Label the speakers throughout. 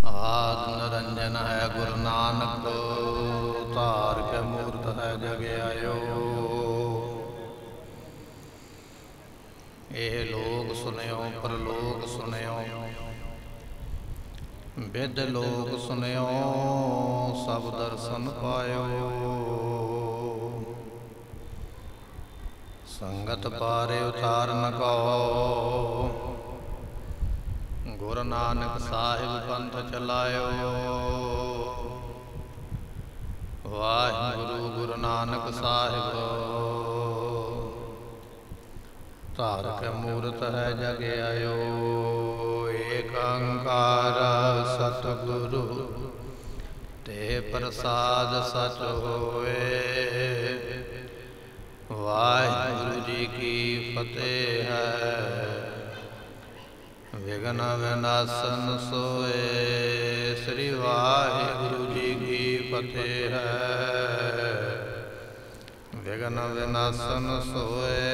Speaker 1: आद निरंजन है गुरु नानक, तार के मूर्त है जग आयो। एह लोक सुनियो परलोक सुनियो, विद लोक सुनियो सब दर्शन पायो। संगत पारे उतार न कहो, गुरु नानक साहिब पंथ चलायो। वाहिगुरु गुरु नानक साहिब, तारक मूरत है जग आयो। एक ओंकार सतगुरु, ते प्रसाद सच होए। वाहिगुरु जी की फतेह है, विघ्न विनाशन सोए। श्री वाहिगुरु जी की फतेह है, विघ्न विनाशन सोए।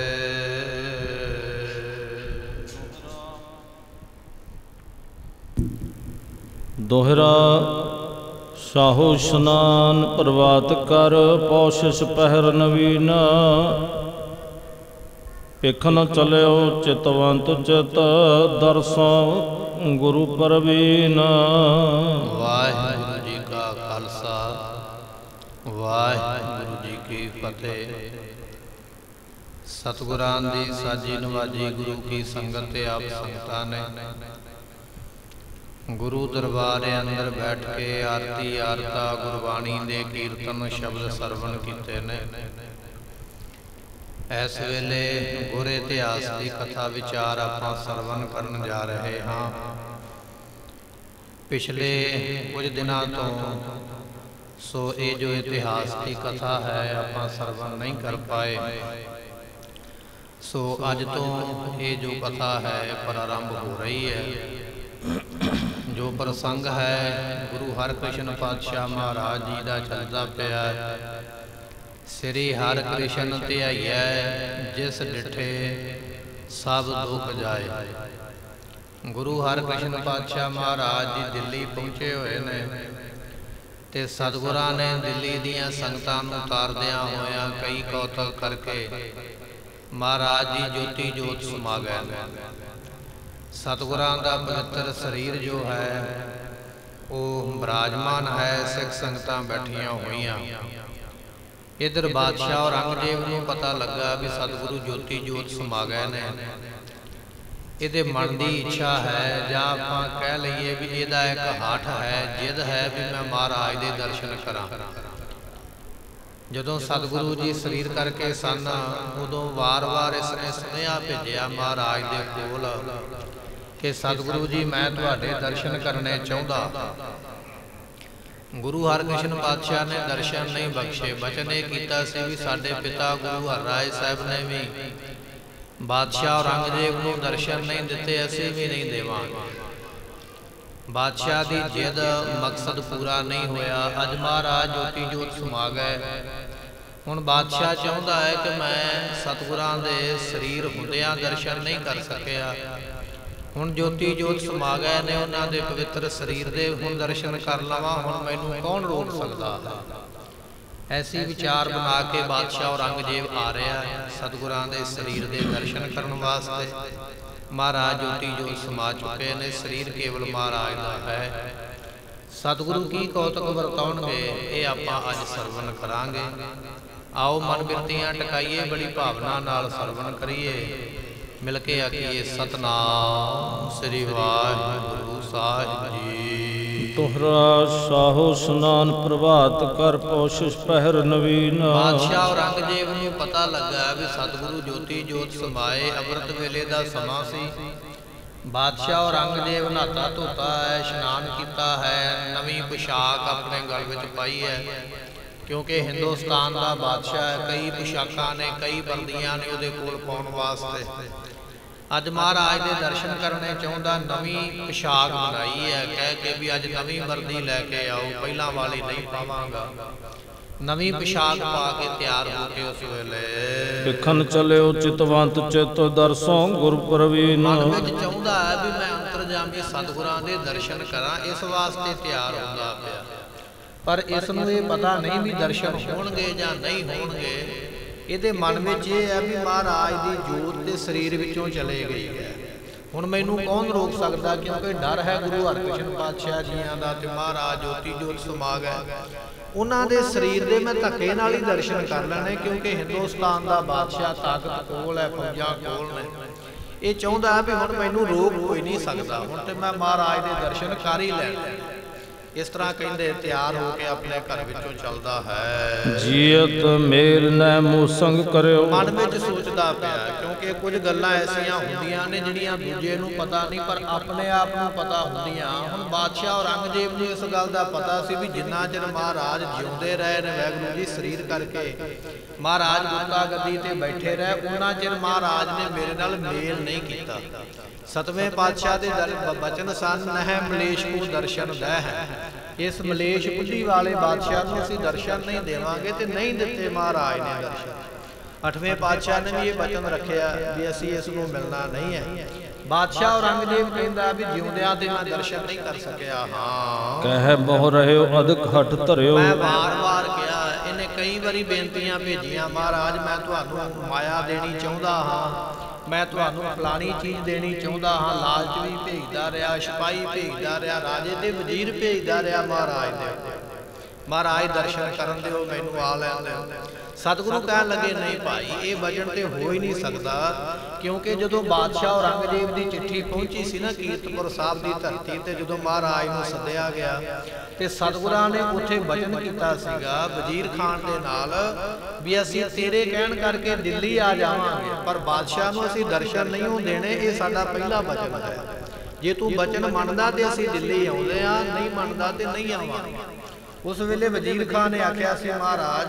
Speaker 2: दोहरा साहु स्नान प्रभात कर, पौषस पहर नवीन। भिखन चलियो चितवंत चित, दर्शन गुरु परवीन।
Speaker 1: वाहिगुरु जी का खालसा, वाहिगुरु जी की फतेह। सतगुरां दी साजी नवाजी गुरु की संगत ते आप संगतां ने गुरु दरबार अंदर बैठ के आरती आरता गुरबाणी दे कीर्तन शब्द सरवण कीते ने। इस वेले गुर इतिहास की कथा विचार आपां सरवण करन जा रहे हाँ। पिछले कुछ दिनों तो सो ये जो इतिहास की कथा है आपां सरवण नहीं कर पाए। सो अज तो ये जो कथा है प्रारंभ हो रही है। जो प्रसंग है गुरु हरकृष्ण पातशाह महाराज जी का चलता पिया। श्री हरकृष्ण ध्याइया जिस डिठे सब दुख जाए। गुरु हरकृष्ण पातशाह महाराज जी दिल्ली पहुँचे हुए ने ते सतगुरां ने दिल्ली दीयां संगतां नूं तारदियां होया कई कौतक करके महाराज जी ज्योति जोत समा गए। सतगुरां दा पवित्र शरीर जो है वो विराजमान है, सिख संगतां बैठियां हुईयां। इधर बादशाह औरंगजेब नूं पता लगा भी सतगुरु ज्योति जोत समा गए ने। इहदे मन की इच्छा है जां आपां कह लईए भी इहदा एक हठ है, जिद है भी मैं महाराज दे दर्शन करां। जदों सतगुरु जी शरीर करके सन उदों वार-वार इसने सुनेहा भेजिया महाराज दे कोल कि सतगुरु जी मैं तुहाडे दर्शन करने चाहुंदा। गुरु हरकृष्ण पातशाह ने दर्शन नहीं बख्शे। बचन ये कीता सी भी साडे पिता गुरु हरराय साहब ने भी बादशाह औरंगजेब नूं दर्शन नहीं दिते, असीं भी नहीं देवांगे। बादशाह की जिद मकसद पूरा नहीं होया। अज महाराज ज्योति जोत समा गए। हुण बादशाह चाहुंदा है कि मैं सतगुरां दे शरीर हुंदियां दर्शन नहीं कर सकिया। हुण ज्योति जोत समा गए ने, उन्हां दे पवित्र शरीर दे हुण दर्शन कर लवां, हुण मैनूं कौन रोक सकदा है। ऐसी विचार बना के बादशाह औरंगजेब आ रहा है सतगुरां दे शरीर दे दर्शन करने वास्ते। महाराज ज्योति जोत समा चुके ने, शरीर केवल महाराज दा है। सतगुरु की कौतक वरताउणगे ये आपां अज सरवण करांगे। आओ मन बिरतियां टकाइए, बड़ी भावना नाल सरवण करिए। मिल के आखिए सतनाम श्री वाहिगुरु साहिब जी।
Speaker 2: दोहरा साहु स्नान प्रभात कर, पौषस पहर नवीन।
Speaker 1: बादशाह औरंगजेब नूं पता लगा भी सतगुरु ज्योति जोत समाए। अमृत वेले दा समा सी। बादशाह औरंगजेब नहाता धोता है, इशनान किया है, नवी पोशाक अपने गल विच पाई है क्योंकि हिंदुस्तान का बादशाह है। कई पोशाकां ने, कई वर्दियां ने उहदे कोल पाउण वास्ते। अज महाराज के दर्शन करने चाहुंदा, नवी पोशाक बनाई है कह के भी अज नवी वर्दी लैके आओ, पहला वाली नहीं पावांगा। नवी पोशाक पा के तैयार होके उस वेले
Speaker 2: भिखन चलियो चितवंत चित, दर्शों गुरु परवीन।
Speaker 1: मन विच चाहुंदा है भी मैं ਜਾਮੇ ਸਤਿਗੁਰਾਂ ਦੇ ਦਰਸ਼ਨ ਕਰਾਂ, ਇਸ ਵਾਸਤੇ ਤਿਆਰ ਹੁੰਦਾ ਪਿਆ। ਪਰ ਇਸ ਨੂੰ ਇਹ ਪਤਾ ਨਹੀਂ ਵੀ ਦਰਸ਼ਨ ਹੋਣਗੇ ਜਾਂ ਨਹੀਂ ਹੋਣਗੇ। ਇਹਦੇ ਮਨ ਵਿੱਚ ਇਹ ਹੈ ਵੀ ਮਹਾਰਾਜ ਦੀ ਜੋਤ ਤੇ ਸਰੀਰ ਵਿੱਚੋਂ ਚਲੇ ਗਈ ਹੈ। ਹੁਣ ਮੈਨੂੰ ਕੌਣ ਰੋਕ ਸਕਦਾ, ਕਿਉਂਕਿ ਡਰ ਹੈ ਗੁਰੂ ਹਰਕ੍ਰਿਸ਼ਨ ਪਾਤਸ਼ਾਹ ਜੀਆਂ ਦਾ ਤੇ ਮਹਾਰਾਜ ਜੋਤੀ ਜੋਤ ਸਮਾ ਗਏ। ਉਹਨਾਂ ਦੇ ਸਰੀਰ ਦੇ ਮੈਂ ਧੱਕੇ ਨਾਲ ਹੀ ਦਰਸ਼ਨ ਕਰ ਲੈਣੇ, ਕਿਉਂਕਿ ਹਿੰਦੁਸਤਾਨ ਦਾ ਬਾਦਸ਼ਾਹ ਤਾਕਤ ਕੋਲ ਹੈ, ਫੌਜਾਂ ਕੋਲ ਨੇ। ਇਹ ਚਾਹੁੰਦਾ ਵੀ ਹੁਣ ਮੈਨੂੰ ਰੋਕ ਕੋਈ ਨਹੀਂ ਸਕਦਾ, ਹੁਣ ਤੇ ਮੈਂ ਮਹਾਰਾਜ ਦੇ ਦਰਸ਼ਨ ਕਰ ਹੀ ਲੈਣੇ। ਇਸ ਤਰ੍ਹਾਂ ਕਹਿੰਦੇ ਤਿਆਰ ਹੋ ਕੇ ਆਪਣੇ ਘਰ ਵਿੱਚੋਂ ਚੱਲਦਾ ਹੈ।
Speaker 2: ਜੀਅਤ ਮੇਲ ਨੈ ਮੂਸੰਗ ਕਰਿਓ।
Speaker 1: ਮਨ ਵਿੱਚ ਸੋਚਦਾ ਪਿਆ, ਕਿਉਂਕਿ ਕੁਝ ਗੱਲਾਂ ਐਸੀਆਂ ਹੁੰਦੀਆਂ ਨੇ ਜਿਹੜੀਆਂ ਦੂਜੇ ਨੂੰ ਪਤਾ ਨਹੀਂ, ਪਰ ਆਪਣੇ ਆਪ ਨੂੰ ਪਤਾ ਹੁੰਦੀਆਂ। ਹੁਣ ਬਾਦਸ਼ਾਹ ਔਰੰਗਜ਼ੇਬ ਨੂੰ ਇਸ ਗੱਲ ਦਾ ਪਤਾ ਸੀ ਵੀ ਜਿੰਨਾ ਚਿਰ ਮਹਾਰਾਜ ਜਿਉਂਦੇ ਰਹੇ ਨੇ ਵਾਹਿਗੁਰੂ ਜੀ ਸਰੀਰ ਕਰਕੇ, ਮਹਾਰਾਜ ਗੁਪਤਾ ਗੱਦੀ ਤੇ ਬੈਠੇ ਰਹੇ, ਉਹਨਾਂ ਚਿਰ ਮਹਾਰਾਜ ਨੇ ਮੇਰੇ ਨਾਲ ਮੇਲ ਨਹੀਂ ਕੀਤਾ। ਸਤਵੇਂ ਪਾਤਸ਼ਾਹ ਦੇ ਬਚਨ ਸਨ, ਨਹਿ ਮਲੇਸ਼ ਕੋ ਦਰਸ਼ਨ ਦਹਿ ਹੈ। ਇਸ ਮਲੇਸ਼ ਬੁੱਧੀ ਵਾਲੇ ਬਾਦਸ਼ਾਹ ਨੂੰ ਅਸੀਂ ਦਰਸ਼ਨ ਨਹੀਂ ਦੇਵਾਂਗੇ, ਤੇ ਨਹੀਂ ਦਿੱਤੇ ਮਹਾਰਾਜ ਨੇ ਦਰਸ਼ਨ। ਅੱਠਵੇਂ ਪਾਤਸ਼ਾਹ ਨੇ ਵੀ ਇਹ ਬਚਨ ਰੱਖਿਆ ਵੀ ਅਸੀਂ ਇਸ ਨੂੰ ਮਿਲਣਾ ਨਹੀਂ ਹੈ। ਬਾਦਸ਼ਾਹ ਔਰੰਗਜ਼ੇਬ ਕਹਿੰਦਾ ਵੀ ਜਿਉਂਦਿਆਂ ਤੇ ਮੈਂ ਦਰਸ਼ਨ ਨਹੀਂ ਕਰ ਸਕਿਆ। ਹਾਂ
Speaker 2: ਕਹਿ ਬਹੁ ਰਹਿਓ ਅਦਕ ਹਟ ਧਰਿਓ।
Speaker 1: ਮੈਂ ਵਾਰ-ਵਾਰ ਕਿਹਾ, ਇਹਨੇ ਕਈ ਵਾਰੀ ਬੇਨਤੀਆਂ ਭੇਜੀਆਂ, ਮਹਾਰਾਜ ਮੈਂ ਤੁਹਾਨੂੰ ਮਾਇਆ ਦੇਣੀ ਚਾਹੁੰਦਾ ਹਾਂ, ਮੈਂ ਤੁਹਾਨੂੰ ਫਲਾਣੀ ਚੀਜ਼ ਦੇਣੀ ਚਾਹੁੰਦਾ ਹਾਂ। ਲਾਲਚ ਵੀ ਭੇਜਦਾ ਰਿਹਾ, ਸਿਪਾਹੀ ਭੇਜਦਾ ਰਿਹਾ, ਰਾਜੇ ਤੇ ਵਜ਼ੀਰ ਭੇਜਦਾ ਰਿਹਾ ਮਹਾਰਾਜ ਦੇ। ਮਹਾਰਾਜ ਦਰਸ਼ਨ ਕਰਨ ਦਿਓ, ਮੈਨੂੰ ਆ ਲੈਣ ਦਿਓ। ਸਤਿਗੁਰੂ ਕਹਿਣ ਲੱਗੇ ਨਹੀਂ ਭਾਈ, ਇਹ ਵਜਨ ਤੇ ਹੋ ਹੀ ਨਹੀਂ ਸਕਦਾ, ਕਿਉਂਕਿ ਜਦੋਂ ਬਾਦਸ਼ਾਹ ਔਰੰਗਜ਼ੇਬ ਦੀ ਚਿੱਠੀ ਪਹੁੰਚੀ ਸੀ ਨਾ ਕੀਰਤਪੁਰ ਸਾਹਿਬ ਦੀ ਧਰਤੀ ਤੇ, ਜਦੋਂ ਮਹਾਰਾਜ ਨੂੰ ਸੱਦਿਆ ਗਿਆ ਤੇ ਸਤਿਗੁਰਾਂ ਨੇ ਉੱਥੇ ਵਚਨ ਕੀਤਾ ਸੀਗਾ ਵਜ਼ੀਰ ਖਾਨ ਦੇ ਨਾਲ ਵੀ ਅਸੀਂ ਤੇਰੇ ਕਹਿਣ ਕਰਕੇ ਦਿੱਲੀ ਆ ਜਾਵਾਂਗੇ, ਪਰ ਬਾਦਸ਼ਾਹ ਨੂੰ ਅਸੀਂ ਦਰਸ਼ਨ ਨਹੀਂ ਹੋਣ ਦੇਣੇ। ਇਹ ਸਾਡਾ ਪਹਿਲਾ ਵਚਨ ਹੈ। ਜੇ ਤੂੰ ਵਚਨ ਮੰਨਦਾ ਤੇ ਅਸੀਂ ਦਿੱਲੀ ਆਉਂਦੇ ਆ, ਨਹੀਂ ਮੰਨਦਾ ਤੇ ਨਹੀਂ ਆਵਾਂਗੇ। ਉਸ ਵੇਲੇ ਵਜ਼ੀਰ ਖਾਨ ਨੇ ਆਖਿਆ ਸੀ ਮਹਾਰਾਜ,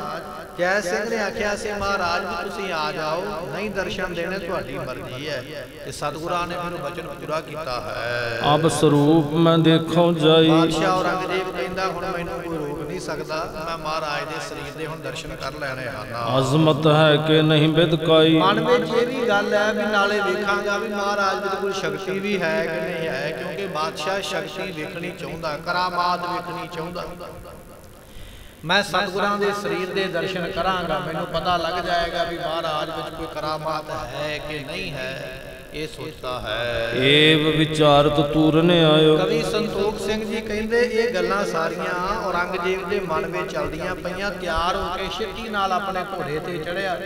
Speaker 1: ਜੈ ਸਿੰਘ ਨੇ ਆਖਿਆ ਸੀ ਮਹਾਰਾਜ ਵੀ ਤੁਸੀਂ ਆ ਜਾਓ, ਨਹੀਂ ਦਰਸ਼ਨ ਦੇਣੇ ਤੁਹਾਡੀ ਮਰਜ਼ੀ ਹੈ। ਤੇ ਸਤਿਗੁਰਾਂ ਨੇ ਫਿਰ ਵਚਨ ਪੂਰਾ ਕੀਤਾ ਹੈ।
Speaker 2: ਅਬ ਸਰੂਪ ਮੈਂ ਦੇਖੋ ਜਾਈ।
Speaker 1: ਬਾਦਸ਼ਾਹ ਔਰੰਗਜ਼ੇਬ ਕਹਿੰਦਾ ਹੁਣ ਮੈਨੂੰ ਕੋਈ ਰੋਕ ਨਹੀਂ ਸਕਦਾ, ਮੈਂ ਮਹਾਰਾਜ ਦੇ ਸਰੀਰ ਦੇ ਹੁਣ ਦਰਸ਼ਨ ਕਰ ਲੈਣੇ ਹਨ।
Speaker 2: ਅਜ਼ਮਤ ਹੈ ਕਿ ਨਹੀਂ ਬਿਦਕਾਈ।
Speaker 1: ਮਨ ਵਿੱਚ ਇਹ ਵੀ ਗੱਲ ਹੈ ਵੀ ਨਾਲੇ ਵੇਖਾਂਗਾ ਵੀ ਮਹਾਰਾਜ ਦੇ ਕੋਈ ਸ਼ਕਤੀ ਵੀ ਹੈ ਕਿ ਨਹੀਂ ਹੈ, ਕਿਉਂਕਿ ਬਾਦਸ਼ਾਹ ਸ਼ਕਤੀ ਵੇਖਣੀ ਚਾਹੁੰਦਾ, ਕਰਾਮਾਤ ਵੇਖਣੀ ਚਾਹੁੰਦਾ। ਮੈਂ ਸਤਿਗੁਰਾਂ ਦੇ ਸਰੀਰ ਦੇ ਦਰਸ਼ਨ ਕਰਾਂਗਾ, ਮੈਨੂੰ ਪਤਾ ਲੱਗ ਜਾਏਗਾ ਵੀ ਮਹਾਰਾਜ ਵਿੱਚ ਕੋਈ ਕਰਾਮਾਤ ਹੈ ਕਿ ਨਹੀਂ ਹੈ। ਇਹ ਸੋਚਦਾ ਹੈ।
Speaker 2: ਏਵ ਵਿਚਾਰਤ ਤੂਰਨ ਆਇਓ।
Speaker 1: ਕਵੀ ਸੰਤੋਖ ਸਿੰਘ ਜੀ ਕਹਿੰਦੇ ਇਹ ਗੱਲਾਂ ਸਾਰੀਆਂ ਔਰੰਗਜ਼ੇਬ ਦੇ ਮਨ ਵਿੱਚ ਚੱਲਦੀਆਂ ਪਈਆਂ। ਤਿਆਰ ਹੋ ਕੇ ਛੇਤੀ ਨਾਲ ਆਪਣੇ ਘੋੜੇ ਤੇ ਚੜਿਆ,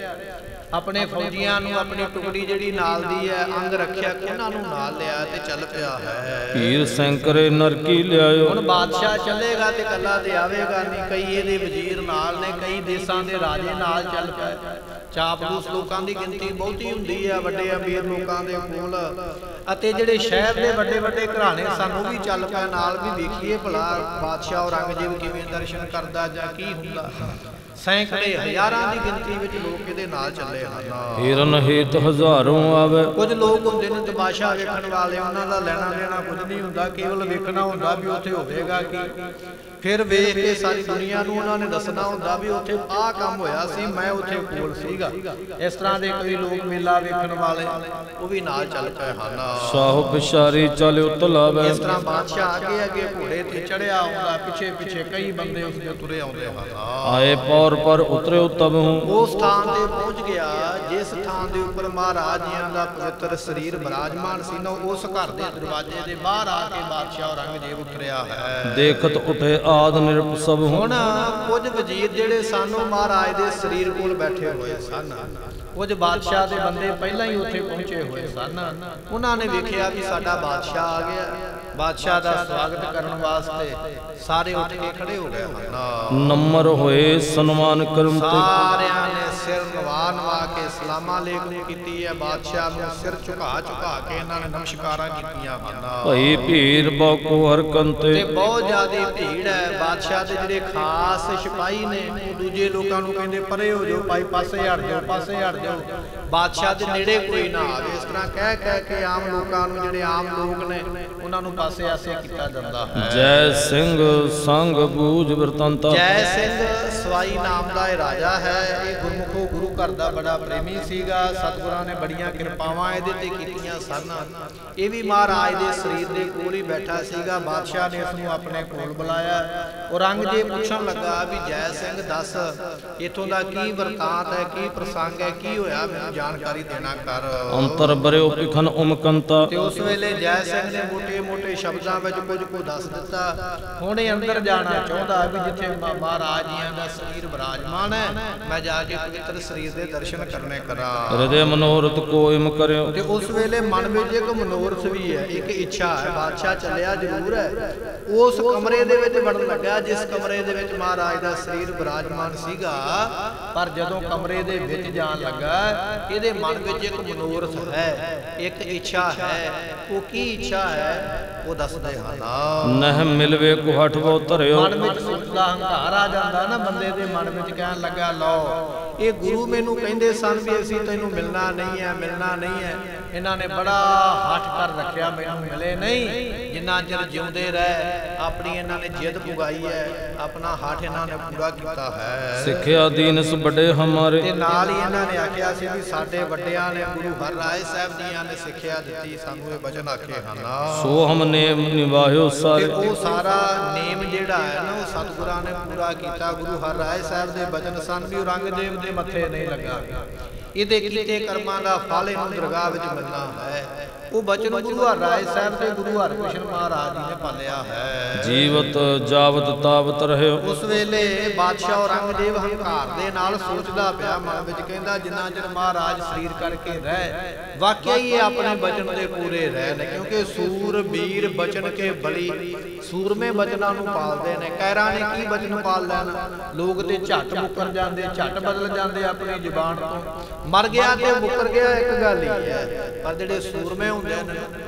Speaker 1: ਆਪਣੇ ਫੌਜੀਆਂ ਨੂੰ, ਆਪਣੀ ਟੁਕੜੀ ਜਿਹੜੀ ਨਾਲ ਦੀ ਹੈ ਅੰਗ ਰੱਖਿਆ, ਉਹਨਾਂ ਨੂੰ ਨਾਲ ਲਿਆ ਤੇ ਚੱਲ ਪਿਆ ਹੈ।
Speaker 2: ਪੀਰ ਸੈਂਕਰੇ ਨਰਕੀ ਲਿਆਇਓ।
Speaker 1: ਹੁਣ ਬਾਦਸ਼ਾਹ ਚੱਲੇਗਾ ਤੇ ਕੱਲਾ ਤੇ ਆਵੇਗਾ ਨਹੀਂ, ਕਈ ਇਹਦੇ ਵਜ਼ੀਰ ਨਾਲ ਨੇ, ਕਈ ਦੇਸਾਂ ਦੇ ਰਾਜੇ ਨਾਲ ਚੱਲ ਪਏ। ਚਾਪਲੂਸ ਲੋਕਾਂ ਦੀ ਗਿਣਤੀ ਬਹੁਤੀ ਹੁੰਦੀ ਹੈ ਵੱਡੇ ਅਮੀਰ ਲੋਕਾਂ ਦੇ ਕੋਲ, ਅਤੇ ਜਿਹੜੇ ਸ਼ਹਿਰ ਦੇ ਵੱਡੇ ਵੱਡੇ ਘਰਾਣੇ ਸਾਨੂੰ ਵੀ ਚੱਲ ਪਏ ਨਾਲ, ਵੀ ਵੇਖੀਏ ਭਲਾ ਬਾਦਸ਼ਾਹ ਔਰੰਗਜ਼ੇਬ ਕਿਵੇਂ ਦਰਸ਼ਨ ਕਰਦਾ ਜਾਂ ਕੀ ਹੁੰਦਾ। ਸੈਂਕੜੇ ਹਜ਼ਾਰਾਂ ਦੀ ਗਿਣਤੀ ਵਿੱਚ ਲੋਕ ਇਹਦੇ ਨਾਲ ਚੱਲੇ ਹਨ।
Speaker 2: ਹਿਰਨ ਹੇਤ ਹਜ਼ਾरों ਆਵੇ।
Speaker 1: ਕੁਝ ਲੋਕ ਹੁੰਦੇ ਨੇ ਤਮਾਸ਼ਾ ਵੇਖਣ ਵਾਲੇ, ਉਹਨਾਂ ਦਾ ਲੈਣਾ ਦੇਣਾ ਕੁਝ ਨਹੀਂ ਹੁੰਦਾ, ਕੇਵਲ ਵੇਖਣਾ ਹੁੰਦਾ ਵੀ ਉੱਥੇ ਹੋਵੇਗਾ ਕੀ। ਫਿਰ ਵੇਖ ਕੇ ਸਾਰੀ ਦੁਨੀਆ ਨੂੰ ਉਹਨਾਂ ਨੇ ਦੱਸਣਾ ਹੁੰਦਾ ਵੀ ਉੱਥੇ ਆਹ ਕੰਮ ਹੋਇਆ ਸੀ, ਮੈਂ ਉੱਥੇ ਕੋਲ ਸੀਗਾ। ਇਸ ਤਰ੍ਹਾਂ ਦੇ ਕਈ ਲੋਕ ਮੇਲਾ ਵੇਖਣ ਵਾਲੇ ਉਹ ਵੀ ਨਾਲ ਚੱਲ ਪਏ ਹਨ।
Speaker 2: ਸਾਹੋ ਪਿਸ਼ਾਰੀ ਚੱਲਿਓ ਤਲਾਵੇ।
Speaker 1: ਇਸ ਤਰ੍ਹਾਂ ਬਾਦਸ਼ਾਹ ਅੱਗੇ ਅੱਗੇ ਘੋੜੇ ਤੇ ਚੜਿਆ ਆਉਂਦਾ, ਪਿੱਛੇ ਪਿੱਛੇ ਕਈ ਬੰਦੇ ਉਸਦੇ ਤੁਰੇ ਆਉਂਦੇ ਹਨ।
Speaker 2: ਆਏ ਪੌਰ ਪਰ ਉਤਰਿਓ ਤਬ ਹੂੰ।
Speaker 1: ਉਸ ਥਾਂ ਤੇ ਪਹੁੰਚ ਗਿਆ ਜਿਸ ਥਾਂ ਦੇ ਉੱਪਰ ਮਹਾਰਾਜ ਜੀਆਂ ਦਾ ਪਵਿੱਤਰ ਸਰੀਰ ਬਿਰਾਜਮਾਨ ਸੀ ਨਾ, ਉਸ ਘਰ ਦੇ ਦਰਵਾਜ਼ੇ ਦੇ ਬਾਹਰ ਆ ਕੇ ਬਾਦਸ਼ਾਹ ਔਰੰਗਜ਼ੇਬ ਉਤਰਿਆ ਹੈ।
Speaker 2: ਦੇਖਤ ਉਠੇ ਆਦ ਨਿਰਪ ਸਭ ਹੂੰ।
Speaker 1: ਹੁਣ ਕੁਝ ਵਜ਼ੀਰ ਜਿਹੜੇ ਸਨ ਉਹ ਮਹਾਰਾਜ ਦੇ ਸਰੀਰ ਕੋਲ ਬੈਠੇ ਹੋਏ ਸਨ, ਕੁਝ ਬਾਦਸ਼ਾਹ ਦੇ ਬੰਦੇ ਪਹਿਲਾਂ ਹੀ ਉੱਥੇ ਪਹੁੰਚੇ ਹੋਏ ਸਨ। ਉਹਨਾਂ ਨੇ ਵੇਖਿਆ ਵੀ ਸਾਡਾ ਬਾਦਸ਼ਾਹ ਆ ਗਿਆ। ਬਾਦਸ਼ਾਹ ਦਾ ਸਵਾਗਤ ਕਰਨ ਵਾਸਤੇ ਸਾਰੇ ਉੱਠ ਕੇ ਖੜੇ ਹੋ ਗਏ ਹਨ।
Speaker 2: ਨੰਬਰ ਹੋਏ ਸਨਮਾਨ ਕਰਮ ਤੇ
Speaker 1: ਸਾਰਿਆਂ ਨੇ ਸਿਰ ਨਵਾ ਨਵਾ ਕੇ ਸਲਾਮਾਂ ਲੇਖ ਨੂੰ ਕੀਤੀ ਹੈ। ਬਾਦਸ਼ਾਹ ਨੂੰ ਸਿਰ ਝੁਕਾ ਝੁਕਾ ਕੇ ਇਹਨਾਂ ਨੇ ਨਮਸਕਾਰਾਂ ਕੀਤੀਆਂ ਹਨ।
Speaker 2: ਭਈ ਭੀੜ ਬਹੁ ਹਰਕਨ ਤੇ
Speaker 1: ਬਹੁਤ ਜ਼ਿਆਦਾ ਭੀੜ ਹੈ। ਬਾਦਸ਼ਾਹ ਦੇ ਜਿਹੜੇ ਖਾਸ ਸਿਪਾਹੀ ਨੇ ਉਹ ਦੂਜੇ ਲੋਕਾਂ ਨੂੰ ਕਹਿੰਦੇ ਪਰੇ ਹੋ ਜਾਓ ਭਾਈ, ਪਾਸੇ ਹਟ ਜਾਓ, ਪਾਸੇ ਹਟ ਜਾਓ, ਬਾਦਸ਼ਾਹ ਦੇ ਨੇੜੇ ਕੋਈ ਨਾ ਆਵੇ। ਇਸ ਤਰ੍ਹਾਂ ਕਹਿ ਕਹਿ ਕੇ ਆਮ ਲੋਕਾਂ ਨੂੰ, ਜਿਹੜੇ ਆਮ ਲੋਕ ਨੇ, ਉਹਨਾਂ ਨੂੰ ਪਾਸੇ ਆਸੇ ਕੀਤਾ ਜਾਂਦਾ ਹੈ।
Speaker 2: ਜੈ ਸਿੰਘ ਸੰਗ ਬੂਝ ਵਰਤੰਤਾ।
Speaker 1: ਜੈ ਸਿੰਘ ਸਵਾਈ ਨਾਮ ਦਾ ਇਹ ਰਾਜਾ ਹੈ। ਇਹ ਗੁਰਮੁਖੋ ਗੁਰੂ ਘਰ ਦਾ ਬੜਾ ਪ੍ਰੇਮੀ ਸੀਗਾ। ਸਤਿਗੁਰਾਂ ਨੇ ਬੜੀਆਂ ਕਿਰਪਾਵਾਂ ਇਹਦੇ ਤੇ ਕੀਤੀਆਂ ਸਨ। ਇਹ ਵੀ ਮਹਾਰਾਜ ਦੇ ਸਰੀਰ ਦੇ ਕੋਲ ਹੀ ਬੈਠਾ ਸੀਗਾ। ਬਾਦਸ਼ਾਹ ਨੇ ਇਸ ਨੂੰ ਆਪਣੇ ਕੋਲ ਬੁਲਾਇਆ। ਔਰੰਗਜ਼ੇਬ ਪੁੱਛਣ ਲੱਗਾ ਵੀ ਜੈ ਸਿੰਘ ਦੱਸ ਇਥੋਂ ਦਾ ਕੀ ਵਰਤਾਂਤ ਹੈ, ਕੀ ਪ੍ਰਸੰਗ ਹੈ, ਕੀ ਹੋਇਆ, ਮੈਨੂੰ ਜਾਣਕਾਰੀ ਦੇਣਾ ਕਰ।
Speaker 2: ਅੰਤਰ ਬਰਿਓ ਪਿਖਨ ਉਮਕੰਤਾ।
Speaker 1: ਤੇ ਉਸ ਵੇਲੇ ਜੈ ਸਿੰਘ ਨੇ ਮੋਟੇ-ਮੋਟੇ ਸ਼ਬਦਾਂ ਵਿੱਚ ਕੁਝ ਕੁ ਦੱਸ ਦਿੱਤਾ। ਹੁਣ ਇਹ ਅੰਦਰ ਜਾਣਾ ਚਾਹੁੰਦਾ ਵੀ ਜਿੱਥੇ ਮਹਾਰਾਜ ਜੀਆਂ ਦਾ ਸਰੀਰ ਵਿਰਾਜਮਾਨ ਹੈ, ਮੈਂ ਜਾ ਕੇ ਪਵਿੱਤਰ ਸਰੀਰ ਦੇ ਦਰਸ਼ਨ ਕਰਨੇ ਕਰਾਂ।
Speaker 2: ਹਿਰਦੇ ਮਨੋਰਥ ਕੋ ਇਮ ਕਰਿਓ।
Speaker 1: ਤੇ ਉਸ ਵੇਲੇ ਮਨ ਵਿੱਚ ਇੱਕ ਮਨੋਰਥ ਵੀ ਹੈ, ਇੱਕ ਇੱਛਾ ਹੈ। ਬਾਦਸ਼ਾਹ ਚੱਲਿਆ ਜ਼ਰੂਰ ਹੈ। ਉਸ ਕਮਰੇ ਦੇ ਵਿੱਚ ਵੜਨ ਲੱਗਾ ਜਿਸ ਕਮਰੇ ਦੇ ਵਿੱਚ ਮਹਾਰਾਜ ਦਾ ਸਰੀਰ ਵਿਰਾਜਮਾਨ ਸੀਗਾ। ਪਰ ਜਦੋਂ ਕਮਰੇ ਦੇ ਵਿੱਚ ਜਾਣ ਲੱਗਾ ਇਹਦੇ ਮਨ ਵਿੱਚ ਇੱਕ ਮਨੋਰਥ ਹੈ, ਇੱਕ ਇੱਛਾ ਹੈ। ਉਹ ਕੀ ਇੱਛਾ ਹੈ ਉਹ ਦੱਸਦੇ ਹਨ।
Speaker 2: ਨਹਿ ਮਿਲਵੇ ਕੋ ਹਠਵੋ ਧਰਿਓ।
Speaker 1: ਮਨ ਵਿੱਚ ਸੋਚਦਾ ਹੰਕਾਰ ਆ ਜਾਂਦਾ ਨਾ ਬੰਦੇ ਦੇ ਮਨ ਵਿੱਚ, ਕਹਿਣ ਲੱਗਾ ਲਓ ਇਹ ਗੁਰੂ ਮੈਨੂੰ ਕਹਿੰਦੇ ਸਨ ਵੀ ਅਸੀਂ ਤੈਨੂੰ ਮਿਲਣਾ ਨਹੀਂ ਹੈ, ਮਿਲਣਾ ਨਹੀਂ ਹੈ। ਇਹਨਾਂ ਨੇ ਬੜਾ ਹੱਠ ਕਰ ਰੱਖਿਆ, ਮੈਨੂੰ ਮਿਲੇ ਨਹੀਂ। ਜਿੰਨਾ ਚਿਰ ਜਿਉਂਦੇ ਰਹੇ ਆਪਣੀ ਇਹਨਾਂ ਨੇ ਜਿੱਦ ਪੁਗਾਈ ਹੈ, ਆਪਣਾ ਹੱਠ ਇਹਨਾਂ ਨੇ ਪੂਰਾ ਕੀਤਾ ਹੈ।
Speaker 2: ਸਿੱਖਿਆ ਦੀਨਸ ਵੱਡੇ ਹਮਾਰੇ।
Speaker 1: ਤੇ ਨਾਲ ਹੀ ਇਹਨਾਂ ਨੇ ਆਖਿਆ ਸੀ ਵੀ ਸਾਡੇ ਵੱਡਿਆਂ ਨੇ ਗੁਰੂ ਹਰਿਰਾਏ ਸਾਹਿਬ ਜੀਆਂ ਨੇ ਸਿੱਖਿਆ ਦਿੱਤੀ, ਸਾਨੂੰ ਇਹ ਬਚਨ ਆਖੇ ਹਨ।
Speaker 2: ਸੋ ਹਮ ਨੇਮ ਨਿਵਾਹਿਓ ਸਾਰੇ।
Speaker 1: ਉਹ ਸਾਰਾ ਨੇਮ ਜਿਹੜਾ ਹੈ ਨਾ ਉਹ ਸਤਿਗੁਰਾਂ ਨੇ ਪੂਰਾ ਕੀਤਾ। ਗੁਰੂ ਹਰਿਰਾਏ ਸਾਹਿਬ ਦੇ ਬਚਨ ਸਨ ਵੀ ਔਰੰਗਜ਼ੇਬ ਦੇ ਮੱਥੇ ਨਹੀਂ ਲੱਗਾ। ਇਹਦੇ ਕੀਤੇ ਕਰਮਾਂ ਦਾ ਫਲ ਇਹਨੂੰ ਦਰਗਾਹ ਵਿੱਚ ਮਿਲਣਾ ਹੈ। ਉਹ ਬਚਨ ਗੁਰੂ ਹਰਿਰਾਏ ਸਾਹਿਬ ਤੇ ਗੁਰੂ ਹਰਿਕ੍ਰਿਸ਼ਨ ਮਹਾਰਾਜ ਜੀ ਨੇ ਪਾਲਿਆ ਹੈ।
Speaker 2: ਜੀਵਤ ਜਾਵਤ ਤਾਵਤ ਰਹਿਓ।
Speaker 1: ਉਸ ਵੇਲੇ ਬਾਦਸ਼ਾਹ ਔਰੰਗਜ਼ੇਬ ਹੰਕਾਰ ਦੇ ਨਾਲ ਸੋਚਦਾ ਪਿਆ ਮਨ ਵਿੱਚ, ਕਹਿੰਦਾ ਜਿੰਨਾ ਚਿਰ ਮਹਾਰਾਜ ਸਰੀਰ ਕਰਕੇ ਰਹਿ ਵਾਕਿਆ ਹੀ ਇਹ ਆਪਣੇ ਬਚਨ ਦੇ ਪੂਰੇ ਰਹਿ ਨੇ। ਕਿਉਂਕਿ ਸੂਰ ਬੀਰ ਬਚਨ ਕੇ ਬਲੀ, ਸੂਰਮੇ ਬਚਨਾਂ ਨੂੰ ਪਾਲਦੇ ਨੇ। ਕੈਰਾਂ ਨੇ ਕੀ ਬਚਨ ਪਾਲ ਲੈਣਾ। ਲੋਕ ਤੇ ਝੱਟ ਮੁੱਕਰ ਜਾਂਦੇ, ਝੱਟ ਬਦਲ ਜਾਂਦੇ ਆਪਣੀ ਜ਼ੁਬਾਨ ਤੋਂ। ਮਰ ਗਿਆ ਤੇ ਮੁੱਕਰ ਗਿਆ ਇੱਕ ਗੱਲ ਹੀ ਹੈ। ਪਰ ਜਿਹੜੇ ਸੂਰਮੇ ਹੁੰਦੇ ਨੇ